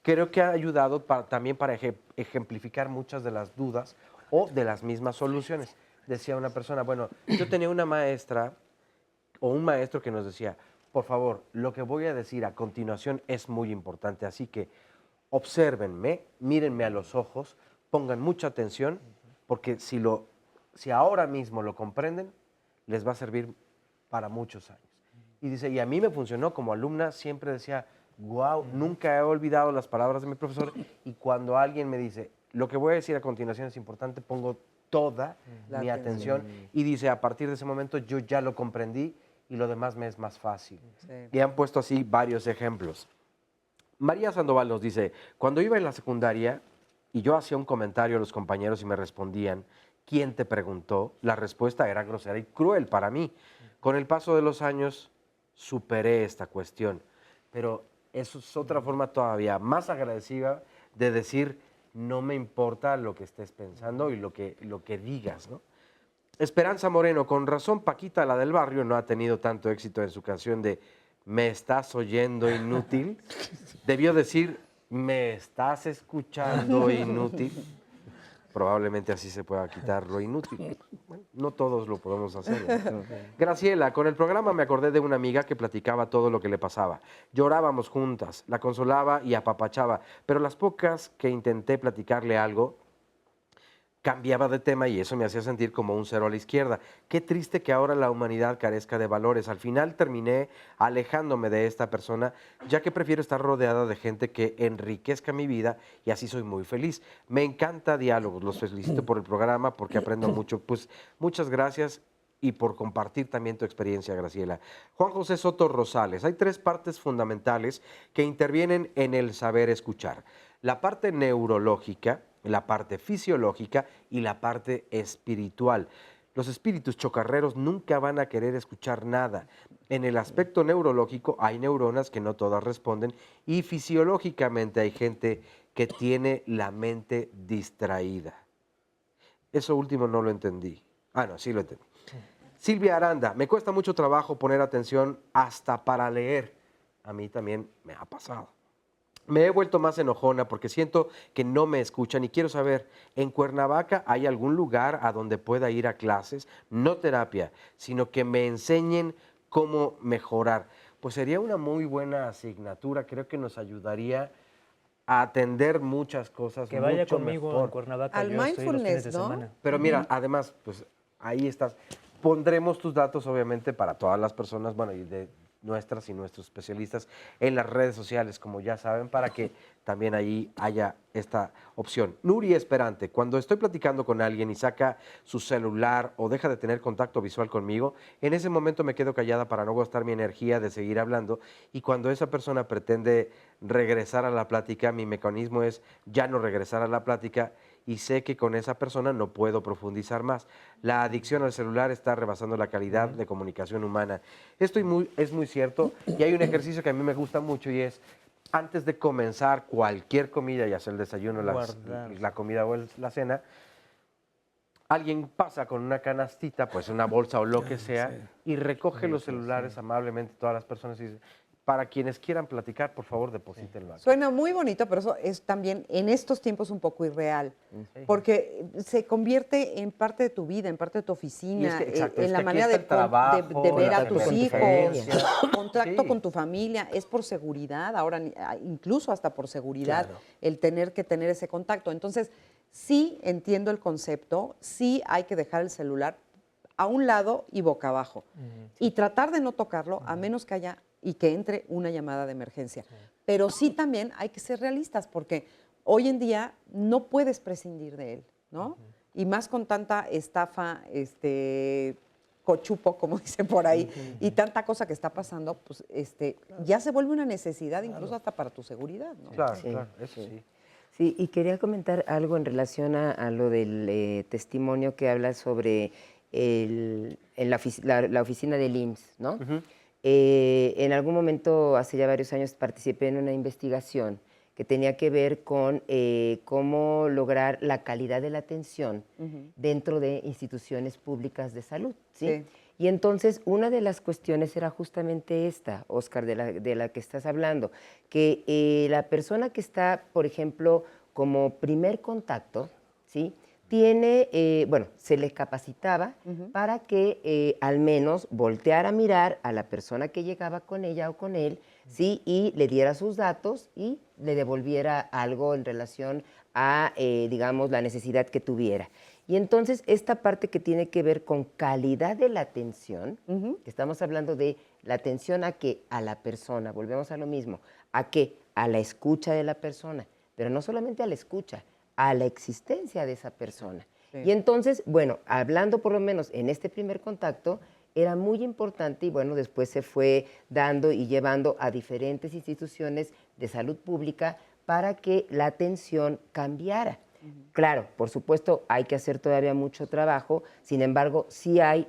creo que ha ayudado también para ejemplificar muchas de las dudas o de las mismas soluciones. Decía una persona, bueno, yo tenía una maestra o un maestro que nos decía, por favor, lo que voy a decir a continuación es muy importante, así que obsérvenme, mírenme a los ojos, pongan mucha atención, porque si ahora mismo lo comprenden, les va a servir para muchos años. Y dice, y a mí me funcionó como alumna, siempre decía, wow, nunca he olvidado las palabras de mi profesor, y cuando alguien me dice, lo que voy a decir a continuación es importante, pongo toda mi atención y dice, a partir de ese momento yo ya lo comprendí y lo demás me es más fácil. Sí. Y han puesto así varios ejemplos. María Sandoval nos dice, cuando iba en la secundaria y yo hacía un comentario a los compañeros y me respondían, ¿quién te preguntó? La respuesta era grosera y cruel para mí. Con el paso de los años superé esta cuestión, pero eso es otra forma todavía más agradecida de decir, no me importa lo que estés pensando y lo que digas, ¿no? Esperanza Moreno, con razón Paquita, la del barrio, no ha tenido tanto éxito en su canción de ¿me estás oyendo inútil? Debió decir ¿me estás escuchando inútil? Probablemente así se pueda quitar lo inútil. Bueno, no todos lo podemos hacer, ¿no? Graciela, con el programa me acordé de una amiga que platicaba todo lo que le pasaba. Llorábamos juntas, la consolaba y apapachaba, pero las pocas que intenté platicarle algo, cambiaba de tema y eso me hacía sentir como un cero a la izquierda. Qué triste que ahora la humanidad carezca de valores. Al final terminé alejándome de esta persona, ya que prefiero estar rodeada de gente que enriquezca mi vida y así soy muy feliz. Me encanta Diálogos, los felicito por el programa porque aprendo mucho. Pues muchas gracias y por compartir también tu experiencia, Graciela. Juan José Soto Rosales, hay 3 partes fundamentales que intervienen en el saber escuchar. La parte neurológica, la parte fisiológica y la parte espiritual. Los espíritus chocarreros nunca van a querer escuchar nada. En el aspecto neurológico hay neuronas que no todas responden y fisiológicamente hay gente que tiene la mente distraída. Eso último no lo entendí. Ah, no, sí lo entendí. Silvia Aranda, me cuesta mucho trabajo poner atención hasta para leer. A mí también me ha pasado. Me he vuelto más enojona porque siento que no me escuchan y quiero saber, ¿en Cuernavaca hay algún lugar a donde pueda ir a clases? No terapia, sino que me enseñen cómo mejorar. Pues sería una muy buena asignatura, creo que nos ayudaría a atender muchas cosas que vaya mucho conmigo mejor. En Cuernavaca, al yo estoy los fines de ¿no? semana. Pero mira, además, pues ahí estás. Pondremos tus datos, obviamente, para todas las personas, bueno, y de nuestras y nuestros especialistas en las redes sociales, como ya saben, para que también ahí haya esta opción. Nuri Esperante, cuando estoy platicando con alguien y saca su celular o deja de tener contacto visual conmigo, en ese momento me quedo callada para no gastar mi energía de seguir hablando y cuando esa persona pretende regresar a la plática, mi mecanismo es ya no regresar a la plática y sé que con esa persona no puedo profundizar más. La adicción al celular está rebasando la calidad de comunicación humana. Esto es muy cierto y hay un ejercicio que a mí me gusta mucho y es antes de comenzar cualquier comida, ya sea el desayuno, la comida o la cena, alguien pasa con una canastita, pues una bolsa o lo que sea, y recoge los celulares amablemente todas las personas y dice, Para quienes quieran platicar, por favor, deposítenlo aquí. Suena muy bonito, pero eso es también en estos tiempos un poco irreal, porque se convierte en parte de tu vida, en parte de tu oficina, exacto, en es la que aquí manera está el trabajo, de ver a contacto tus con tu hijos, familia. contacto Sí. con tu familia, es por seguridad, ahora incluso hasta por seguridad, Claro. el tener que tener ese contacto. Entonces, sí entiendo el concepto, sí hay que dejar el celular a un lado y boca abajo, y tratar de no tocarlo a menos que haya y que entre una llamada de emergencia. Pero sí también hay que ser realistas, porque hoy en día no puedes prescindir de él, ¿no? Y más con tanta estafa, cochupo, como dicen por ahí, y tanta cosa que está pasando, pues ya se vuelve una necesidad, incluso hasta para tu seguridad, ¿no? Claro, Sí, claro, eso sí. sí. Sí, y quería comentar algo en relación a lo del testimonio que habla sobre la oficina del IMSS, ¿no? En algún momento, hace ya varios años, participé en una investigación que tenía que ver con cómo lograr la calidad de la atención dentro de instituciones públicas de salud, ¿sí? Sí. Y entonces, una de las cuestiones era justamente esta, Óscar, de la que estás hablando, que la persona que está, por ejemplo, como primer contacto, ¿sí?, se le capacitaba para que al menos volteara a mirar a la persona que llegaba con ella o con él, ¿sí?, y le diera sus datos y le devolviera algo en relación a, digamos, la necesidad que tuviera. Y entonces, esta parte que tiene que ver con calidad de la atención, que estamos hablando de la atención a la persona, volvemos a lo mismo, a la escucha de la persona, pero no solamente a la escucha, a la existencia de esa persona. Sí. Y entonces, bueno, hablando por lo menos en este primer contacto, era muy importante y bueno, después se fue dando y llevando a diferentes instituciones de salud pública para que la atención cambiara. Claro, por supuesto, hay que hacer todavía mucho trabajo, sin embargo, sí hay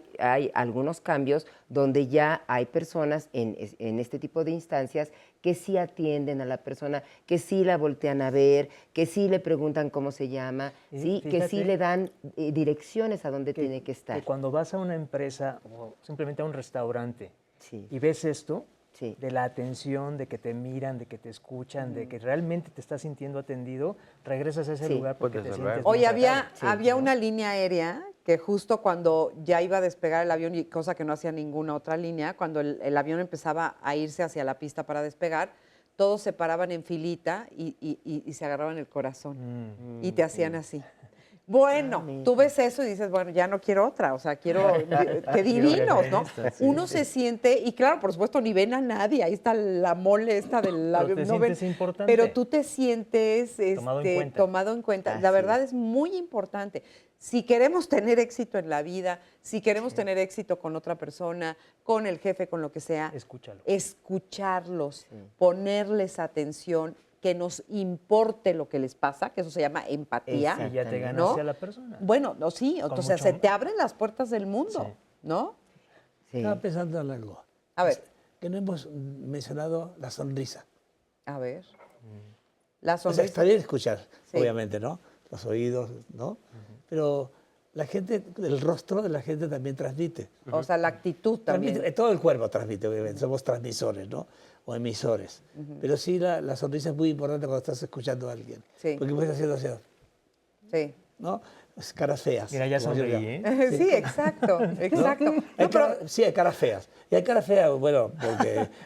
algunos cambios donde ya hay personas en este tipo de instancias que sí atienden a la persona, que sí la voltean a ver, que sí le preguntan cómo se llama, ¿sí?, que sí le dan direcciones a dónde tiene que estar. Que cuando vas a una empresa o simplemente a un restaurante Sí. y ves esto, Sí. de la atención, de que te miran, de que te escuchan, de que realmente te estás sintiendo atendido, regresas a ese lugar porque te sientes Oye, bien había tratado. una línea aérea que justo cuando ya iba a despegar el avión, y cosa que no hacía ninguna otra línea, cuando el avión empezaba a irse hacia la pista para despegar, todos se paraban en filita y se agarraban el corazón y te hacían así. Bueno, tú ves eso y dices, bueno, ya no quiero otra, o sea, quiero, qué divinos, ¿no? Uno se siente, y claro, por supuesto, ni ven a nadie, ahí está la mole esta del Pero avión. te no ven, sientes importante. pero tú te sientes Tomado en cuenta. La verdad es muy importante. Si queremos tener éxito en la vida, si queremos tener éxito con otra persona, con el jefe, con lo que sea, escucharlos, ponerles atención, que nos importe lo que les pasa, que eso se llama empatía. Y ya te ganaste ¿no? a la persona. Bueno, no, sí, Con entonces mucho se te abren las puertas del mundo, ¿no? Estaba pensando en algo. A ver. Que no hemos mencionado la sonrisa. A ver. La O sea, sonrisa. está bien escuchar, Sí. obviamente, ¿no? Los oídos, ¿no? Pero la gente, el rostro de la gente también transmite. O sea, la actitud también. Transmite, todo el cuerpo transmite, obviamente. Somos transmisores, ¿no? O emisores. Pero sí, la sonrisa es muy importante cuando estás escuchando a alguien. Sí. Porque puedes hacerlo así, Sí. ¿no? Es caras feas. Mira, ya como yo sonreí, digo. ¿eh? Sí, exacto, exacto. ¿No? No, pero- Sí, hay caras feas. Y hay caras feas, bueno,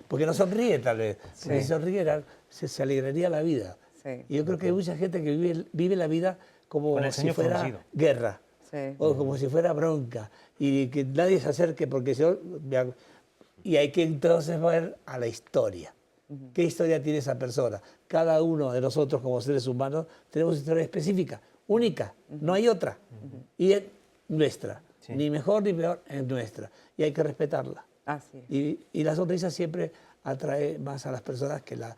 porque no sonríe tal vez. Porque Sí. si sonriera, se alegraría la vida. Sí. Y yo creo que hay mucha gente que vive la vida como Con el si ceño fuera fruncido. guerra. Sí. O como si fuera bronca. Y que nadie se acerque porque si no... Y hay que entonces ver a la historia. ¿Qué historia tiene esa persona? Cada uno de nosotros como seres humanos tenemos una historia específica, única, no hay otra. Y es nuestra, ni mejor ni peor, es nuestra. Y hay que respetarla. Así es. Y la sonrisa siempre atrae más a las personas que la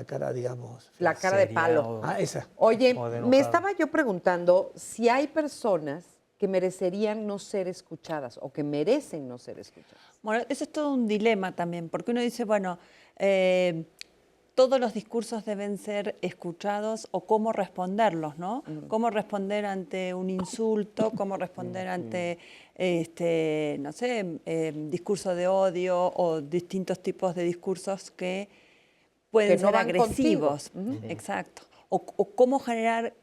cara, digamos... La cara de palo. Esa. Oye, O de me enojado. estaba yo preguntando si hay personas que merecerían no ser escuchadas o que merecen no ser escuchadas. Bueno, ese es todo un dilema también, porque uno dice, bueno, todos los discursos deben ser escuchados o cómo responderlos, ¿no? Cómo responder ante un insulto, cómo responder ante, no sé, discurso de odio o distintos tipos de discursos que pueden Que no ser van agresivos. contigo. Exacto. O cómo generar,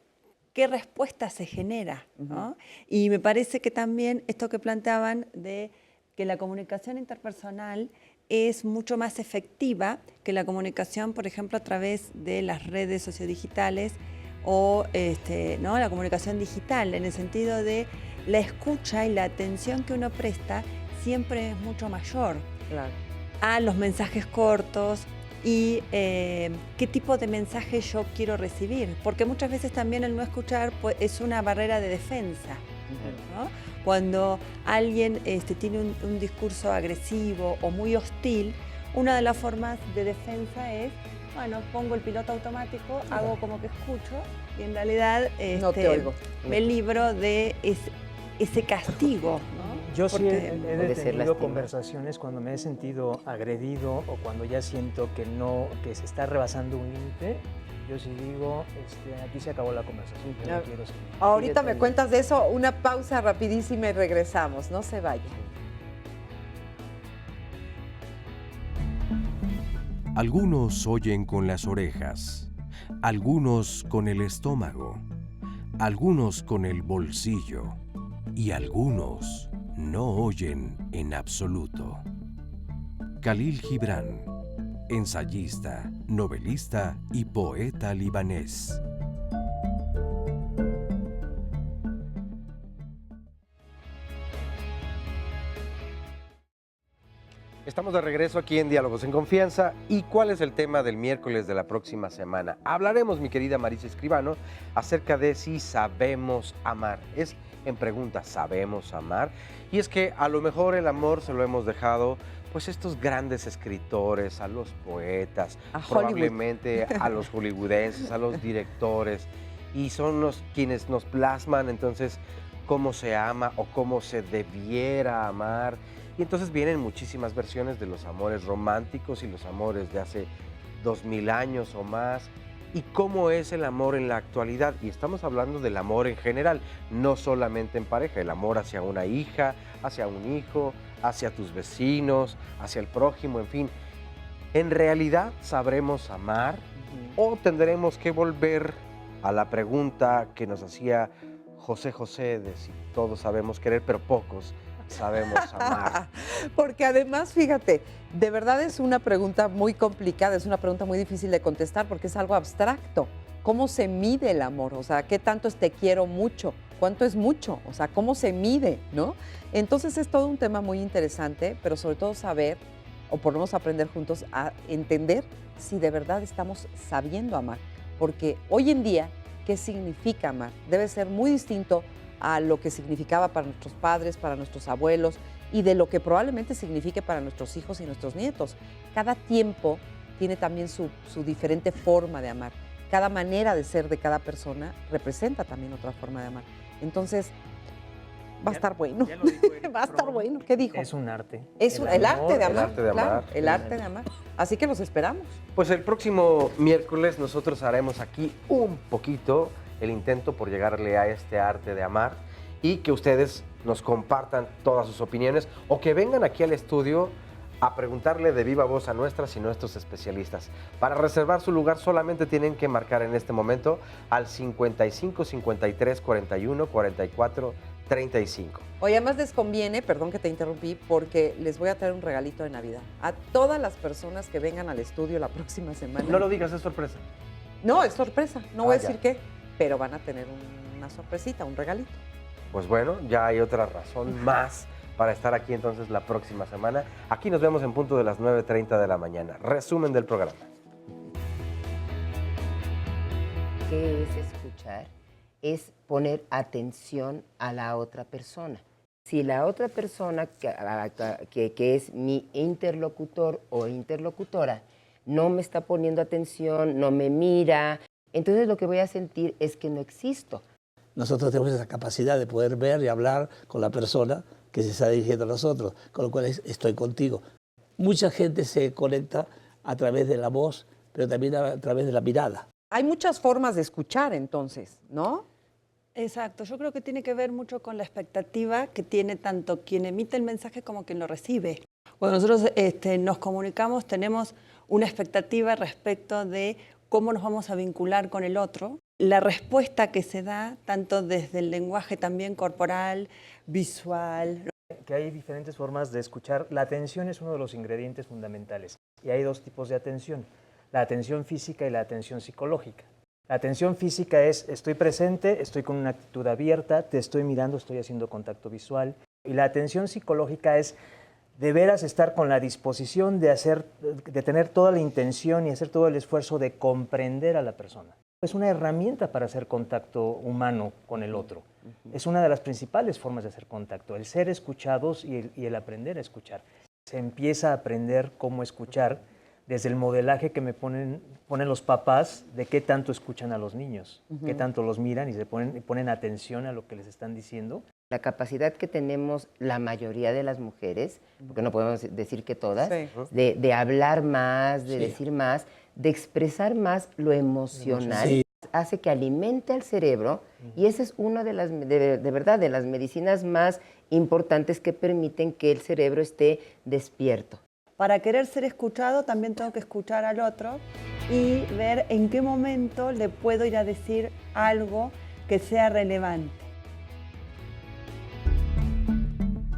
qué respuesta se genera, ¿no? Y me parece que también esto que planteaban de que la comunicación interpersonal es mucho más efectiva que la comunicación, por ejemplo, a través de las redes sociodigitales o ¿no? la comunicación digital, en el sentido de la escucha y la atención que uno presta siempre es mucho mayor a los mensajes cortos y qué tipo de mensaje yo quiero recibir, porque muchas veces también el no escuchar pues, es una barrera de defensa, ¿no? Cuando alguien tiene un discurso agresivo o muy hostil, una de las formas de defensa es, bueno, pongo el piloto automático, hago como que escucho y en realidad No te oigo. me libro de ese castigo, ¿no? Yo sí Porque- he detenido conversaciones cuando me he sentido agredido o cuando ya siento que se está rebasando un límite. Yo sí digo, aquí se acabó la conversación. Yo no quiero seguir. Ahorita me cuentas de eso, una pausa rapidísima y regresamos, no se vayan. Algunos oyen con las orejas, algunos con el estómago, algunos con el bolsillo y algunos no oyen en absoluto. Khalil Gibran, ensayista, novelista y poeta libanés. Estamos de regreso aquí en Diálogos en Confianza. ¿Y cuál es el tema del miércoles de la próxima semana? Hablaremos, mi querida Marisa Escribano, acerca de si sabemos amar. Es en pregunta, ¿sabemos amar? Y es que a lo mejor el amor se lo hemos dejado pues estos grandes escritores, a los poetas, A Hollywood. probablemente a los hollywoodenses, a los directores, y son quienes nos plasman entonces cómo se ama o cómo se debiera amar. Y entonces vienen muchísimas versiones de los amores románticos y los amores de hace 2000 años o más. Y cómo es el amor en la actualidad. Y estamos hablando del amor en general, no solamente en pareja. El amor hacia una hija, hacia un hijo, hacia tus vecinos, hacia el prójimo, en fin. ¿En realidad sabremos amar o tendremos que volver a la pregunta que nos hacía José José de si todos sabemos querer, pero pocos sabemos amar? Porque además, fíjate, de verdad es una pregunta muy complicada, es una pregunta muy difícil de contestar porque es algo abstracto. ¿Cómo se mide el amor? O sea, ¿qué tanto es te quiero mucho? ¿Cuánto es mucho? O sea, ¿cómo se mide? ¿No? Entonces es todo un tema muy interesante, pero sobre todo saber, o por lo menos aprender juntos a entender si de verdad estamos sabiendo amar. Porque hoy en día, ¿qué significa amar? Debe ser muy distinto a lo que significaba para nuestros padres, para nuestros abuelos y de lo que probablemente signifique para nuestros hijos y nuestros nietos. Cada tiempo tiene también su diferente forma de amar. Cada manera de ser de cada persona representa también otra forma de amar. Entonces, va a estar bueno. Va a estar bueno. ¿Qué dijo? Es un arte. Es el arte de amar. El arte de claro, amar. el arte de amar. Así que los esperamos. Pues el próximo miércoles nosotros haremos aquí un poquito el intento por llegarle a este arte de amar y que ustedes nos compartan todas sus opiniones o que vengan aquí al estudio a preguntarle de viva voz a nuestras y nuestros especialistas. Para reservar su lugar solamente tienen que marcar en este momento al 55 53 41 44 35. Oye, además les conviene, perdón que te interrumpí, porque les voy a traer un regalito de Navidad. A todas las personas que vengan al estudio la próxima semana. No lo digas, es sorpresa. No, es sorpresa. No voy a ya. decir qué, pero van a tener una sorpresita, un regalito. Pues bueno, ya hay otra razón más para estar aquí entonces la próxima semana. Aquí nos vemos en punto de las 9:30 de la mañana. Resumen del programa. ¿Qué es escuchar? Es poner atención a la otra persona. Si la otra persona que es mi interlocutor o interlocutora no me está poniendo atención, no me mira, entonces lo que voy a sentir es que no existo. Nosotros tenemos esa capacidad de poder ver y hablar con la persona que se está dirigiendo a nosotros, con lo cual estoy contigo. Mucha gente se conecta a través de la voz pero también a través de la mirada. Hay muchas formas de escuchar entonces, ¿no? Exacto, yo creo que tiene que ver mucho con la expectativa que tiene tanto quien emite el mensaje como quien lo recibe. Cuando nosotros nos comunicamos tenemos una expectativa respecto de cómo nos vamos a vincular con el otro. La respuesta que se da, tanto desde el lenguaje también corporal, visual. Que hay diferentes formas de escuchar. La atención es uno de los ingredientes fundamentales. Y hay dos tipos de atención, la atención física y la atención psicológica. La atención física es estoy presente, estoy con una actitud abierta, te estoy mirando, estoy haciendo contacto visual. Y la atención psicológica es de veras estar con la disposición de tener toda la intención y hacer todo el esfuerzo de comprender a la persona. Es una herramienta para hacer contacto humano con el otro. Es una de las principales formas de hacer contacto, el ser escuchados y el aprender a escuchar. Se empieza a aprender cómo escuchar desde el modelaje que me ponen los papás de qué tanto escuchan a los niños, qué tanto los miran y ponen atención a lo que les están diciendo. La capacidad que tenemos la mayoría de las mujeres, porque no podemos decir que todas, Sí. de hablar más, de decir más, de expresar más lo emocional, Sí. hace que alimente al cerebro y esa es una de las, de verdad, de las medicinas más importantes que permiten que el cerebro esté despierto. Para querer ser escuchado también tengo que escuchar al otro y ver en qué momento le puedo ir a decir algo que sea relevante.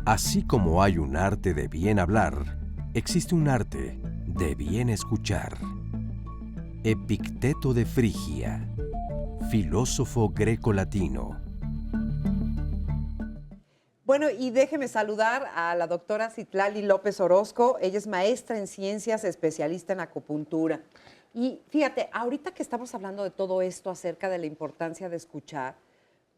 Así como hay un arte de bien hablar, existe un arte de bien escuchar. Epicteto de Frigia, filósofo greco-latino. Bueno, y déjeme saludar a la doctora Citlali López Orozco. Ella es maestra en ciencias, especialista en acupuntura. Y fíjate, ahorita que estamos hablando de todo esto acerca de la importancia de escuchar,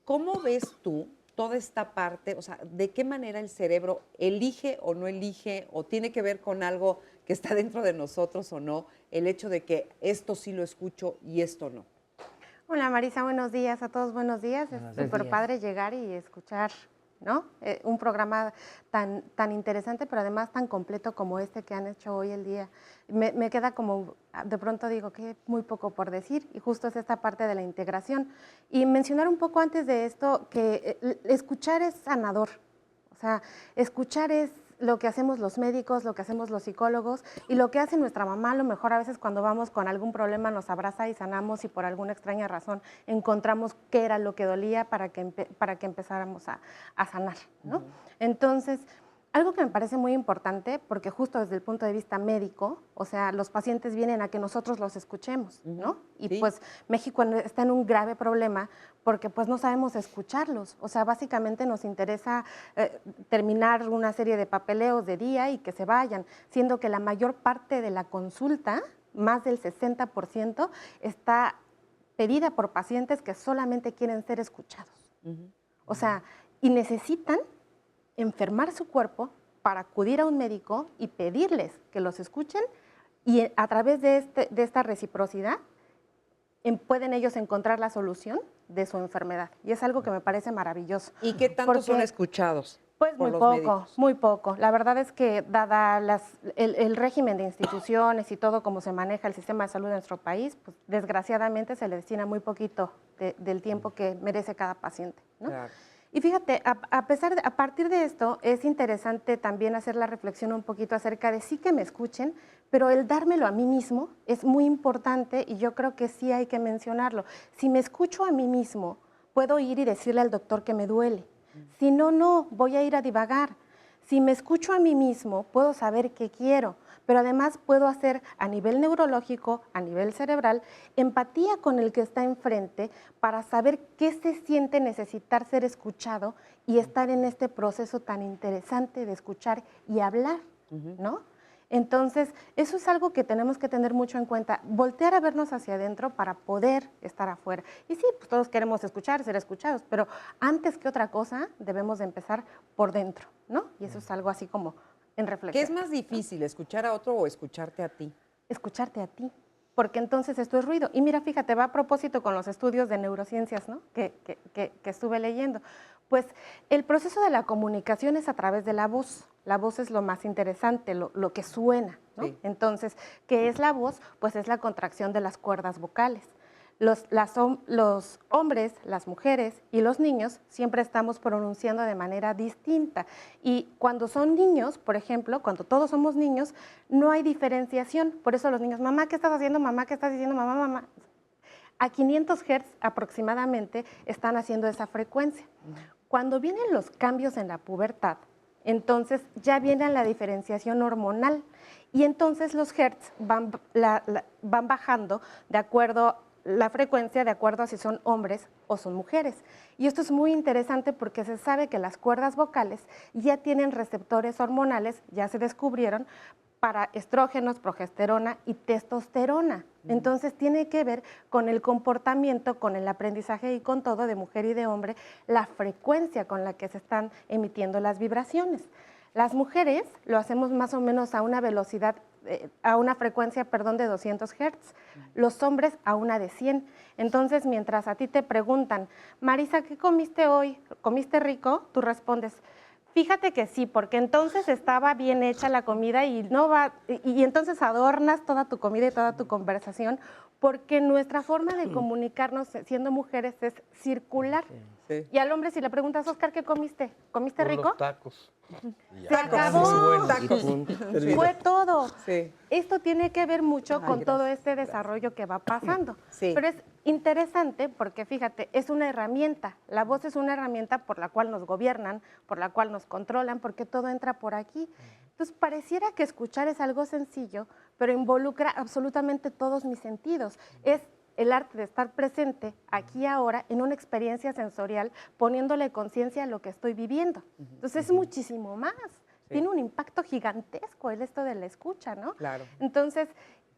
¿cómo ves tú toda esta parte? O sea, ¿de qué manera el cerebro elige o no elige o tiene que ver con algo que está dentro de nosotros o no, el hecho de que esto sí lo escucho y esto no? Hola Marisa, buenos días a todos, buenos días. Es súper padre llegar y escuchar, ¿no? Un programa tan interesante, pero además tan completo como este que han hecho hoy el día. Me queda como, de pronto digo que muy poco por decir, y justo es esta parte de la integración. Y mencionar un poco antes de esto que escuchar es sanador. O sea, escuchar es lo que hacemos los médicos, lo que hacemos los psicólogos y lo que hace nuestra mamá. A lo mejor a veces cuando vamos con algún problema nos abraza y sanamos y por alguna extraña razón encontramos qué era lo que dolía para que empezáramos a sanar, ¿no? Entonces, algo que me parece muy importante, porque justo desde el punto de vista médico, o sea, los pacientes vienen a que nosotros los escuchemos, ¿no? Y pues México está en un grave problema porque pues no sabemos escucharlos. O sea, básicamente nos interesa terminar una serie de papeleos de día y que se vayan, siendo que la mayor parte de la consulta, más del 60%, está pedida por pacientes que solamente quieren ser escuchados. O sea, y necesitan enfermar su cuerpo para acudir a un médico y pedirles que los escuchen y a través de esta reciprocidad pueden ellos encontrar la solución de su enfermedad. Y es algo que me parece maravilloso. ¿Y qué tanto son escuchados? Pues muy poco, muy poco. La verdad es que dada el régimen de instituciones y todo como se maneja el sistema de salud de nuestro país, pues desgraciadamente se le destina muy poquito del tiempo que merece cada paciente, ¿no? Claro. Y fíjate, a partir de esto es interesante también hacer la reflexión un poquito acerca de sí que me escuchen, pero el dármelo a mí mismo es muy importante y yo creo que sí hay que mencionarlo. Si me escucho a mí mismo, puedo ir y decirle al doctor que me duele. Si no, no, voy a ir a divagar. Si me escucho a mí mismo, puedo saber qué quiero, pero además puedo hacer a nivel neurológico, a nivel cerebral, empatía con el que está enfrente para saber qué se siente necesitar ser escuchado y estar en este proceso tan interesante de escuchar y hablar, ¿no? Entonces, eso es algo que tenemos que tener mucho en cuenta, voltear a vernos hacia adentro para poder estar afuera. Y sí, pues todos queremos escuchar, ser escuchados, pero antes que otra cosa debemos de empezar por dentro, ¿no? Y eso es algo así como en reflexión. ¿Qué es más difícil, escuchar a otro o escucharte a ti? Escucharte a ti. porque entonces esto es ruido. Y mira, fíjate, va a propósito con los estudios de neurociencias, ¿no? que estuve leyendo. Pues el proceso de la comunicación es a través de la voz. La voz es lo más interesante, lo que suena, ¿no? Sí. Entonces, ¿qué es la voz? Pues es la contracción de las cuerdas vocales. Los hombres, las mujeres y los niños siempre estamos pronunciando de manera distinta. Y cuando son niños, por ejemplo, cuando todos somos niños, no hay diferenciación. Por eso los niños, mamá, ¿qué estás haciendo? Mamá, ¿qué estás diciendo? Mamá, mamá. A 500 Hz aproximadamente están haciendo esa frecuencia. Cuando vienen los cambios en la pubertad, entonces ya viene la diferenciación hormonal y entonces los hertz van bajando de acuerdo la frecuencia de acuerdo a si son hombres o son mujeres. Y esto es muy interesante porque se sabe que las cuerdas vocales ya tienen receptores hormonales, ya se descubrieron, para estrógenos, progesterona y testosterona. Entonces tiene que ver con el comportamiento, con el aprendizaje y con todo de mujer y de hombre, la frecuencia con la que se están emitiendo las vibraciones. Las mujeres lo hacemos más o menos a una velocidad, a una frecuencia, perdón, de 200 Hz, los hombres a una de 100. Entonces, mientras a ti te preguntan, Marisa, ¿qué comiste hoy? ¿Comiste rico? Tú respondes, fíjate que sí, porque entonces estaba bien hecha la comida y entonces adornas toda tu comida y toda tu conversación, porque nuestra forma de comunicarnos siendo mujeres es circular. Sí. Y al hombre si le preguntas, Oscar, ¿qué comiste? ¿Comiste rico? Los tacos. Se acabó. Tacos. Fue todo. Sí. Esto tiene que ver mucho con todo este desarrollo que va pasando. Sí. Pero es interesante porque, fíjate, es una herramienta. La voz es una herramienta por la cual nos gobiernan, por la cual nos controlan, porque todo entra por aquí. Entonces, pareciera que escuchar es algo sencillo, pero involucra absolutamente todos mis sentidos. Es el arte de estar presente aquí ahora en una experiencia sensorial, poniéndole conciencia a lo que estoy viviendo. Entonces, es muchísimo más. Sí. Tiene un impacto gigantesco esto de la escucha, ¿no? Claro. Entonces,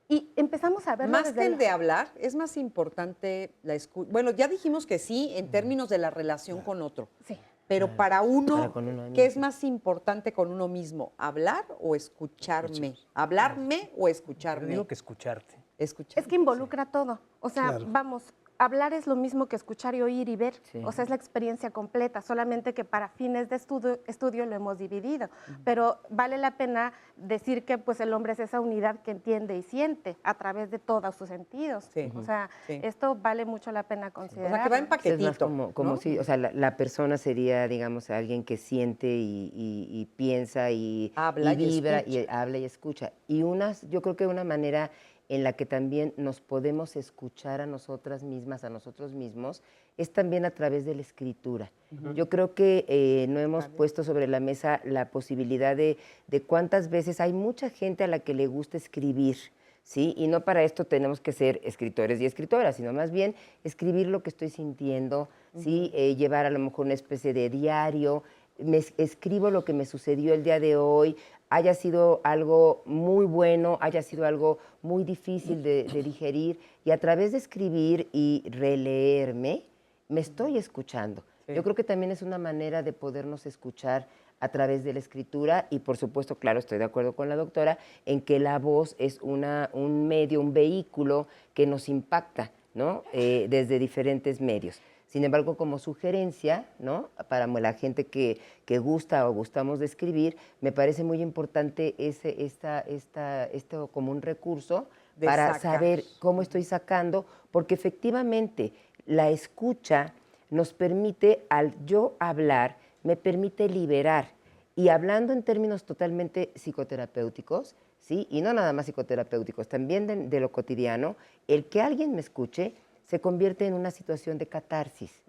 y empezamos a ver más que el de hablar, es más importante la escucha. Bueno, ya dijimos que sí, en términos de la relación con otro. Sí. Pero para uno, ¿qué es más importante con uno mismo? ¿Hablar o escucharme? ¿Hablarme o escucharme? Yo digo que escucharte. Escuchar. Es que involucra todo. O sea, vamos, hablar es lo mismo que escuchar y oír y ver. Sí. O sea, es la experiencia completa, solamente que para fines de estudio lo hemos dividido. Pero vale la pena decir que pues el hombre es esa unidad que entiende y siente a través de todos sus sentidos. Sí. O sea, esto vale mucho la pena considerar. O sea, que va en paquetito. Es más como ¿no? Si, o sea, la persona sería, digamos, alguien que siente y piensa y habla y vibra y habla y escucha. Y yo creo que una manera en la que también nos podemos escuchar a nosotras mismas, a nosotros mismos, es también a través de la escritura. Yo creo que no hemos puesto sobre la mesa la posibilidad de cuántas veces hay mucha gente a la que le gusta escribir, ¿sí? Y no para esto tenemos que ser escritores y escritoras, sino más bien escribir lo que estoy sintiendo, ¿sí? Llevar a lo mejor una especie de diario, escribo lo que me sucedió el día de hoy, haya sido algo muy bueno, haya sido algo muy difícil de digerir, y a través de escribir y releerme, me estoy escuchando. Sí. Yo creo que también es una manera de podernos escuchar a través de la escritura y, por supuesto, claro, estoy de acuerdo con la doctora en que la voz es un medio, un vehículo que nos impacta, ¿no? Desde diferentes medios. Sin embargo, como sugerencia, ¿no? Para la gente que gusta o gustamos de escribir, me parece muy importante esto como un recurso para saber cómo estoy sacando, porque efectivamente la escucha nos permite, al yo hablar, me permite liberar. Y hablando en términos totalmente psicoterapéuticos, ¿sí? Y no nada más psicoterapéuticos, también de lo cotidiano, el que alguien me escuche se convierte en una situación de catarsis.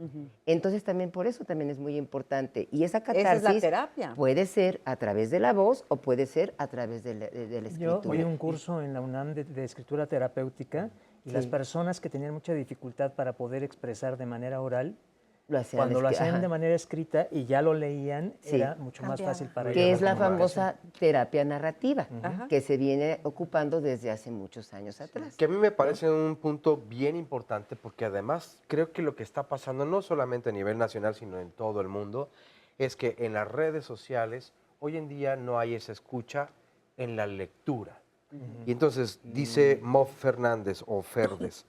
Entonces también por eso también es muy importante. Y esa catarsis es la terapia. Puede ser a través de la voz o puede ser a través de la escritura. Yo oí un curso en la UNAM de escritura terapéutica y las personas que tenían mucha dificultad para poder expresar de manera oral, cuando lo hacían de manera escrita y ya lo leían, era mucho más fácil para ellos. Que es la famosa terapia narrativa, que se viene ocupando desde hace muchos años atrás. Que a mí me parece un punto bien importante, porque además creo que lo que está pasando, no solamente a nivel nacional, sino en todo el mundo, es que en las redes sociales hoy en día no hay esa escucha en la lectura. Y entonces dice Moff Fernández o Ferdes,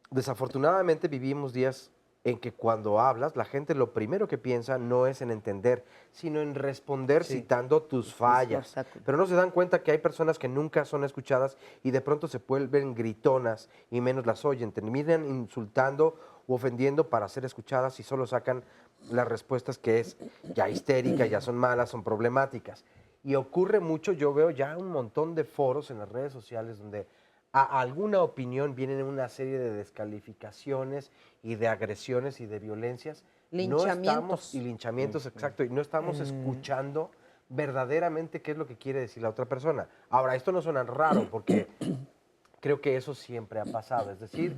desafortunadamente vivimos días en que cuando hablas, la gente lo primero que piensa no es en entender, sino en responder citando tus fallas. Pero no se dan cuenta que hay personas que nunca son escuchadas y de pronto se vuelven gritonas y menos las oyen. Terminan insultando u ofendiendo para ser escuchadas y solo sacan las respuestas que es ya histérica, ya son malas, son problemáticas. Y ocurre mucho, yo veo ya un montón de foros en las redes sociales donde a alguna opinión vienen una serie de descalificaciones y de agresiones y de violencias. Linchamientos. Y linchamientos, exacto. Y no estamos escuchando verdaderamente qué es lo que quiere decir la otra persona. Ahora, esto no suena raro porque creo que eso siempre ha pasado. Es decir,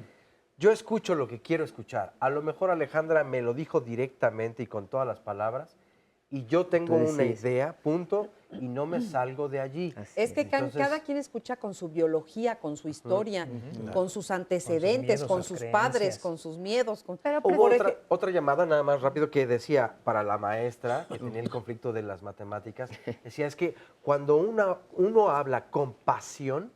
yo escucho lo que quiero escuchar. A lo mejor Alejandra me lo dijo directamente y con todas las palabras, y yo tengo una idea, punto, y no me salgo de allí. Es que Entonces, cada quien escucha con su biología, con su historia, con sus antecedentes, con sus padres, con sus miedos. Hubo otra llamada, nada más rápido, que decía, para la maestra, que tenía el conflicto de las matemáticas, decía, es que cuando uno habla con pasión,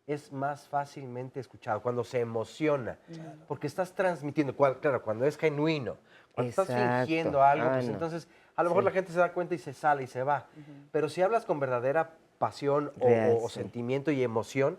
es más fácilmente escuchado, cuando se emociona, porque estás transmitiendo, claro, cuando es genuino, cuando estás fingiendo algo, pues entonces a lo mejor la gente se da cuenta y se sale y se va. Pero si hablas con verdadera pasión o sentimiento y emoción,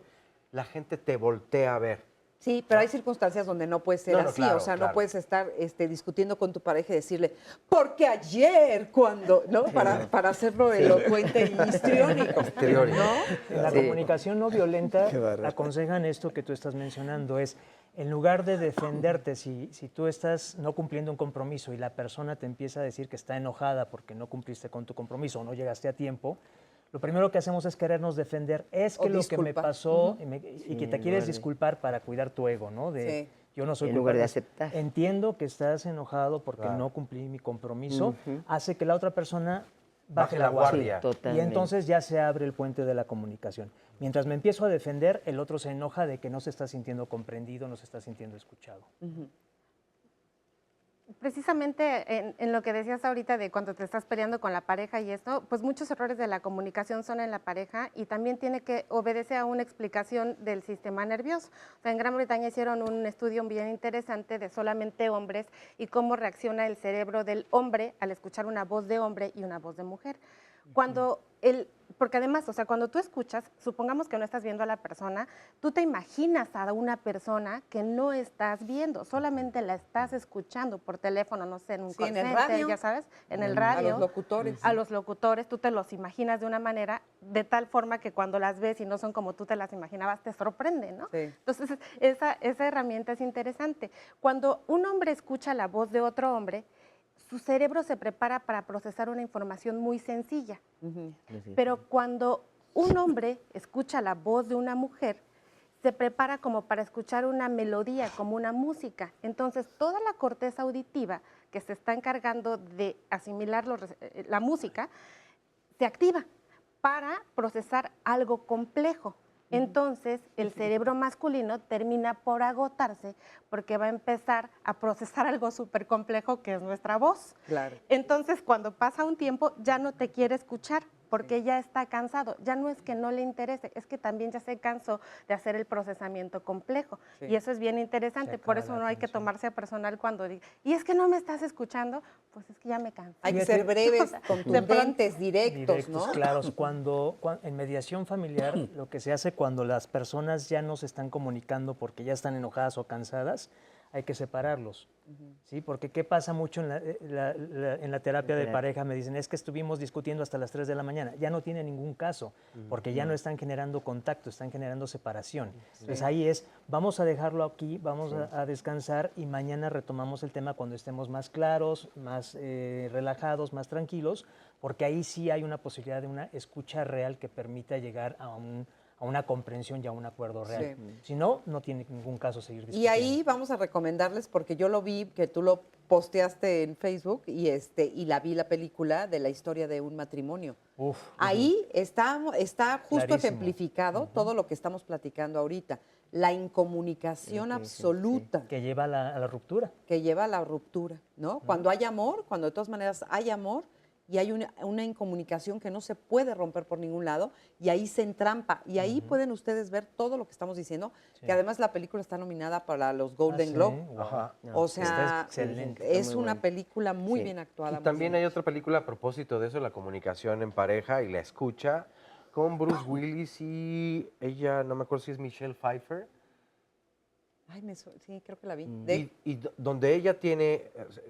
la gente te voltea a ver. Sí, pero hay circunstancias donde no puede ser así, claro, o sea, no puedes estar discutiendo con tu pareja y decirle, porque ayer cuando, ¿no? Para hacerlo elocuente y histriónico, ¿no? En la comunicación no violenta aconsejan esto que tú estás mencionando, es en lugar de defenderte, si tú estás no cumpliendo un compromiso y la persona te empieza a decir que está enojada porque no cumpliste con tu compromiso o no llegaste a tiempo, lo primero que hacemos es querernos defender. Es que lo que me pasó y que te quieres disculpar para cuidar tu ego, ¿no? Yo no soy en lugar de aceptar. Entiendo que estás enojado porque no cumplí mi compromiso. Hace que la otra persona baje la guardia. Y entonces ya se abre el puente de la comunicación. Mientras me empiezo a defender, el otro se enoja de que no se está sintiendo comprendido, no se está sintiendo escuchado. Precisamente en lo que decías ahorita de cuando te estás peleando con la pareja y esto, pues muchos errores de la comunicación son en la pareja y también tiene que obedecer a una explicación del sistema nervioso. O sea, en Gran Bretaña hicieron un estudio bien interesante de solamente hombres y cómo reacciona el cerebro del hombre al escuchar una voz de hombre y una voz de mujer. Porque además, o sea, cuando tú escuchas, supongamos que no estás viendo a la persona, tú te imaginas a una persona que no estás viendo, solamente la estás escuchando por teléfono, no sé, en un call en el center, radio. ya sabes, en el radio. A los locutores. A los locutores, tú te los imaginas de una manera, de tal forma que cuando las ves y no son como tú te las imaginabas, te sorprende, ¿no? Entonces, esa herramienta es interesante. Cuando un hombre escucha la voz de otro hombre, su cerebro se prepara para procesar una información muy sencilla. Pero cuando un hombre escucha la voz de una mujer, se prepara como para escuchar una melodía, como una música. Entonces, toda la corteza auditiva que se está encargando de asimilar la música, se activa para procesar algo complejo. Entonces, el cerebro masculino termina por agotarse porque va a empezar a procesar algo súper complejo que es nuestra voz. Claro. Entonces, cuando pasa un tiempo, ya no te quiere escuchar porque ya está cansado. Ya no es que no le interese, es que también ya se cansó de hacer el procesamiento complejo. Y eso es bien interesante. Por eso no hay que tomarse a personal cuando diga, y es que no me estás escuchando, pues es que ya me cansé. Hay que ser breves, contundentes, directos, ¿no? Claros. Cuando en mediación familiar, lo que se hace cuando las personas ya no se están comunicando porque ya están enojadas o cansadas, hay que separarlos, ¿sí? Porque ¿qué pasa mucho en la terapia de pareja? Me dicen, es que estuvimos discutiendo hasta las 3 de la mañana. Ya no tiene ningún caso, porque ya no están generando contacto, están generando separación. Entonces ahí es, vamos a dejarlo aquí, vamos a descansar y mañana retomamos el tema cuando estemos más claros, más relajados, más tranquilos, porque ahí sí hay una posibilidad de una escucha real que permita llegar a una comprensión y a un acuerdo real. Si no, no tiene ningún caso seguir discutiendo. Y ahí vamos a recomendarles, porque yo lo vi, que tú lo posteaste en Facebook y la vi la película de la historia de un matrimonio. Ahí está justo Clarísimo. ejemplificado todo lo que estamos platicando ahorita. La incomunicación absoluta. Que lleva a la ruptura. Que lleva a la ruptura, ¿no? Cuando hay amor, cuando de todas maneras hay amor, y hay una incomunicación que no se puede romper por ningún lado y ahí se entrampa. Y ahí pueden ustedes ver todo lo que estamos diciendo, que además la película está nominada para los Golden Globe. Ajá. O sea, es una buena película muy bien actuada. Y también hay otra película a propósito de eso, la comunicación en pareja y la escucha, con Bruce Willis y ella, no me acuerdo si es Michelle Pfeiffer. Ay, sí, creo que la vi. Donde ella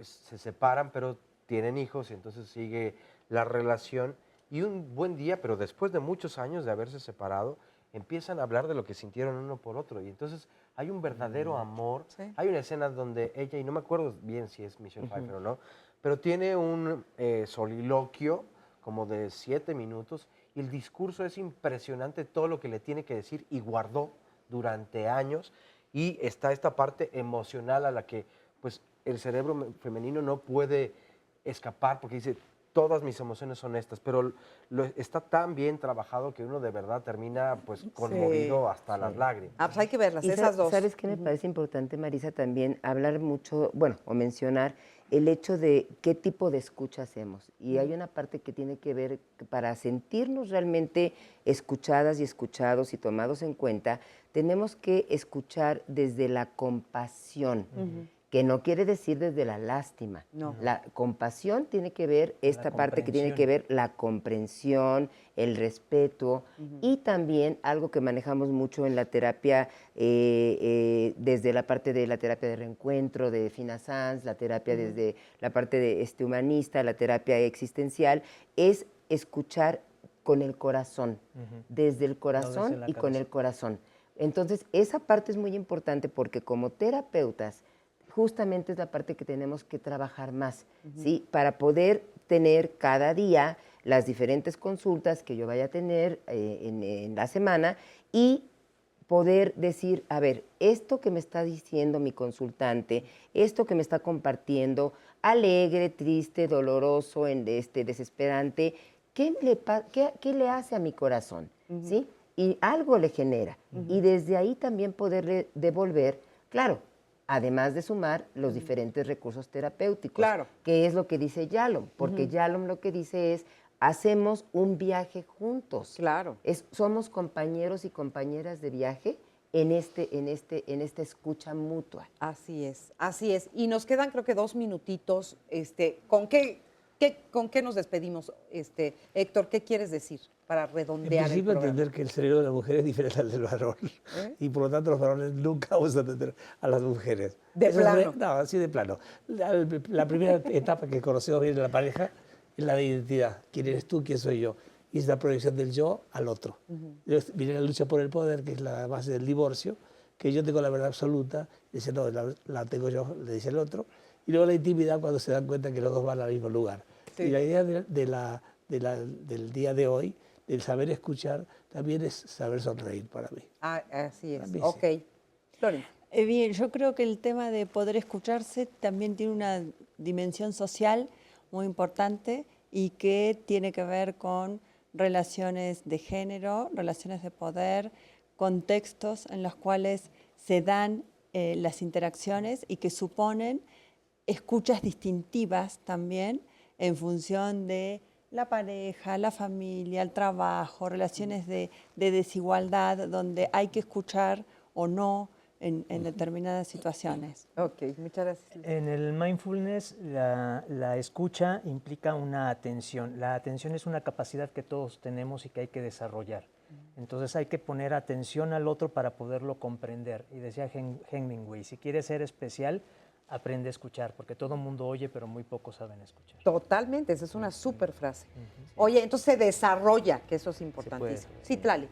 se separan, pero tienen hijos y entonces sigue la relación. Y un buen día, pero después de muchos años de haberse separado, empiezan a hablar de lo que sintieron uno por otro. Y entonces hay un verdadero amor. Sí. Hay una escena donde ella, y no me acuerdo bien si es Michelle Pfeiffer o no, pero tiene un soliloquio como de 7 minutos y el discurso es impresionante, todo lo que le tiene que decir y guardó durante años. Y está esta parte emocional a la que pues, el cerebro femenino no puede escapar porque dice, todas mis emociones son estas, pero está tan bien trabajado que uno de verdad termina pues conmovido hasta las lágrimas. Ah, pues hay que verlas, Y esas dos. ¿Sabes qué me parece importante, Marisa? También hablar mucho, bueno, o mencionar el hecho de qué tipo de escucha hacemos. Y hay una parte que tiene que ver, para sentirnos realmente escuchadas y escuchados y tomados en cuenta, tenemos que escuchar desde la compasión. Que no quiere decir desde la lástima. No. La compasión tiene que ver esta parte que tiene que ver la comprensión, el respeto y también algo que manejamos mucho en la terapia, desde la parte de la terapia de reencuentro, de Fina Sanz, la terapia desde la parte de humanista, la terapia existencial, es escuchar con el corazón, desde el corazón y con el corazón. Entonces, esa parte es muy importante porque como terapeutas, justamente es la parte que tenemos que trabajar más, ¿sí? Para poder tener cada día las diferentes consultas que yo vaya a tener en la semana y poder decir, a ver, esto que me está diciendo mi consultante, esto que me está compartiendo, alegre, triste, doloroso, desesperante, ¿qué le hace a mi corazón? ¿Sí? Y algo le genera. Y desde ahí también poderle devolver, claro, además de sumar los diferentes recursos terapéuticos, claro, que es lo que dice Yalom, porque Yalom lo que dice es, hacemos un viaje juntos. Claro. Somos compañeros y compañeras de viaje en esta escucha mutua. Así es, así es. Y nos quedan creo que 2 minutitos. ¿Con qué nos despedimos, Héctor? ¿Qué quieres decir para redondear En principio, el programa? entender que el cerebro de la mujer es diferente al del varón. Y por lo tanto, los varones nunca vamos a entender a las mujeres. ¿De plano? No, así de plano. La primera etapa que conocemos bien de la pareja es la de identidad. ¿Quién eres tú? ¿Quién soy yo? Y es la proyección del yo al otro. Viene la lucha por el poder, que es la base del divorcio, que yo tengo la verdad absoluta, dice, no, la tengo yo, le dice el otro. Y luego la intimidad cuando se dan cuenta que los dos van al mismo lugar. Sí. Y la idea del día de hoy, del saber escuchar, también es saber sonreír para mí. Ah, así es. Para mí, ok. sí. Florencia. Bien, yo creo que el tema de poder escucharse también tiene una dimensión social muy importante y que tiene que ver con relaciones de género, relaciones de poder, contextos en los cuales se dan las interacciones y que suponen escuchas distintivas también en función de la pareja, la familia, el trabajo, relaciones de desigualdad, donde hay que escuchar o no en determinadas situaciones. Ok, muchas gracias. En el mindfulness, la escucha implica una atención. La atención es una capacidad que todos tenemos y que hay que desarrollar. Entonces hay que poner atención al otro para poderlo comprender. Y decía Hemingway, si quieres ser especial, aprende a escuchar, porque todo el mundo oye, pero muy pocos saben escuchar. Totalmente, esa es una súper frase. Oye, entonces se desarrolla, que eso es importantísimo. Sí, Tlali.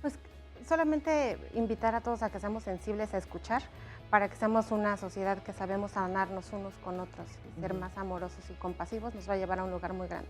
Pues solamente invitar a todos a que seamos sensibles a escuchar, para que seamos una sociedad que sabemos sanarnos unos con otros, y ser más amorosos y compasivos nos va a llevar a un lugar muy grande.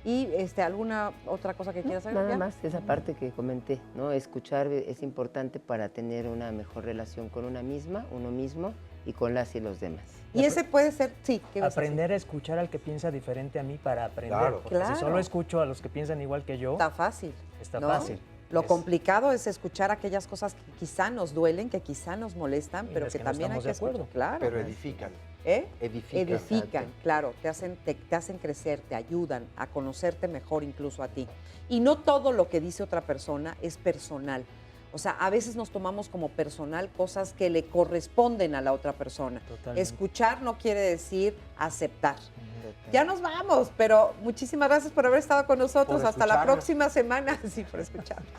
¿Y alguna otra cosa que quieras saber? Nada más, esa parte que comenté, ¿no? Escuchar es importante para tener una mejor relación con uno mismo y con las y los demás. Y ese puede ser, sí. Aprender a escuchar al que piensa diferente a mí para aprender. Claro, porque si solo escucho a los que piensan igual que yo, está fácil. Está ¿no? fácil. Lo complicado es escuchar aquellas cosas que quizá nos duelen, que quizá nos molestan, pero que también hay que escuchar. Claro. Pero edifican. edifican, claro, te hacen crecer, te ayudan a conocerte mejor incluso a ti. Y no todo lo que dice otra persona es personal. O sea, a veces nos tomamos como personal cosas que le corresponden a la otra persona. Totalmente. Escuchar no quiere decir aceptar. Ya nos vamos, pero muchísimas gracias por haber estado con nosotros. Por Hasta la escucharnos. próxima semana. Sí, por escucharnos.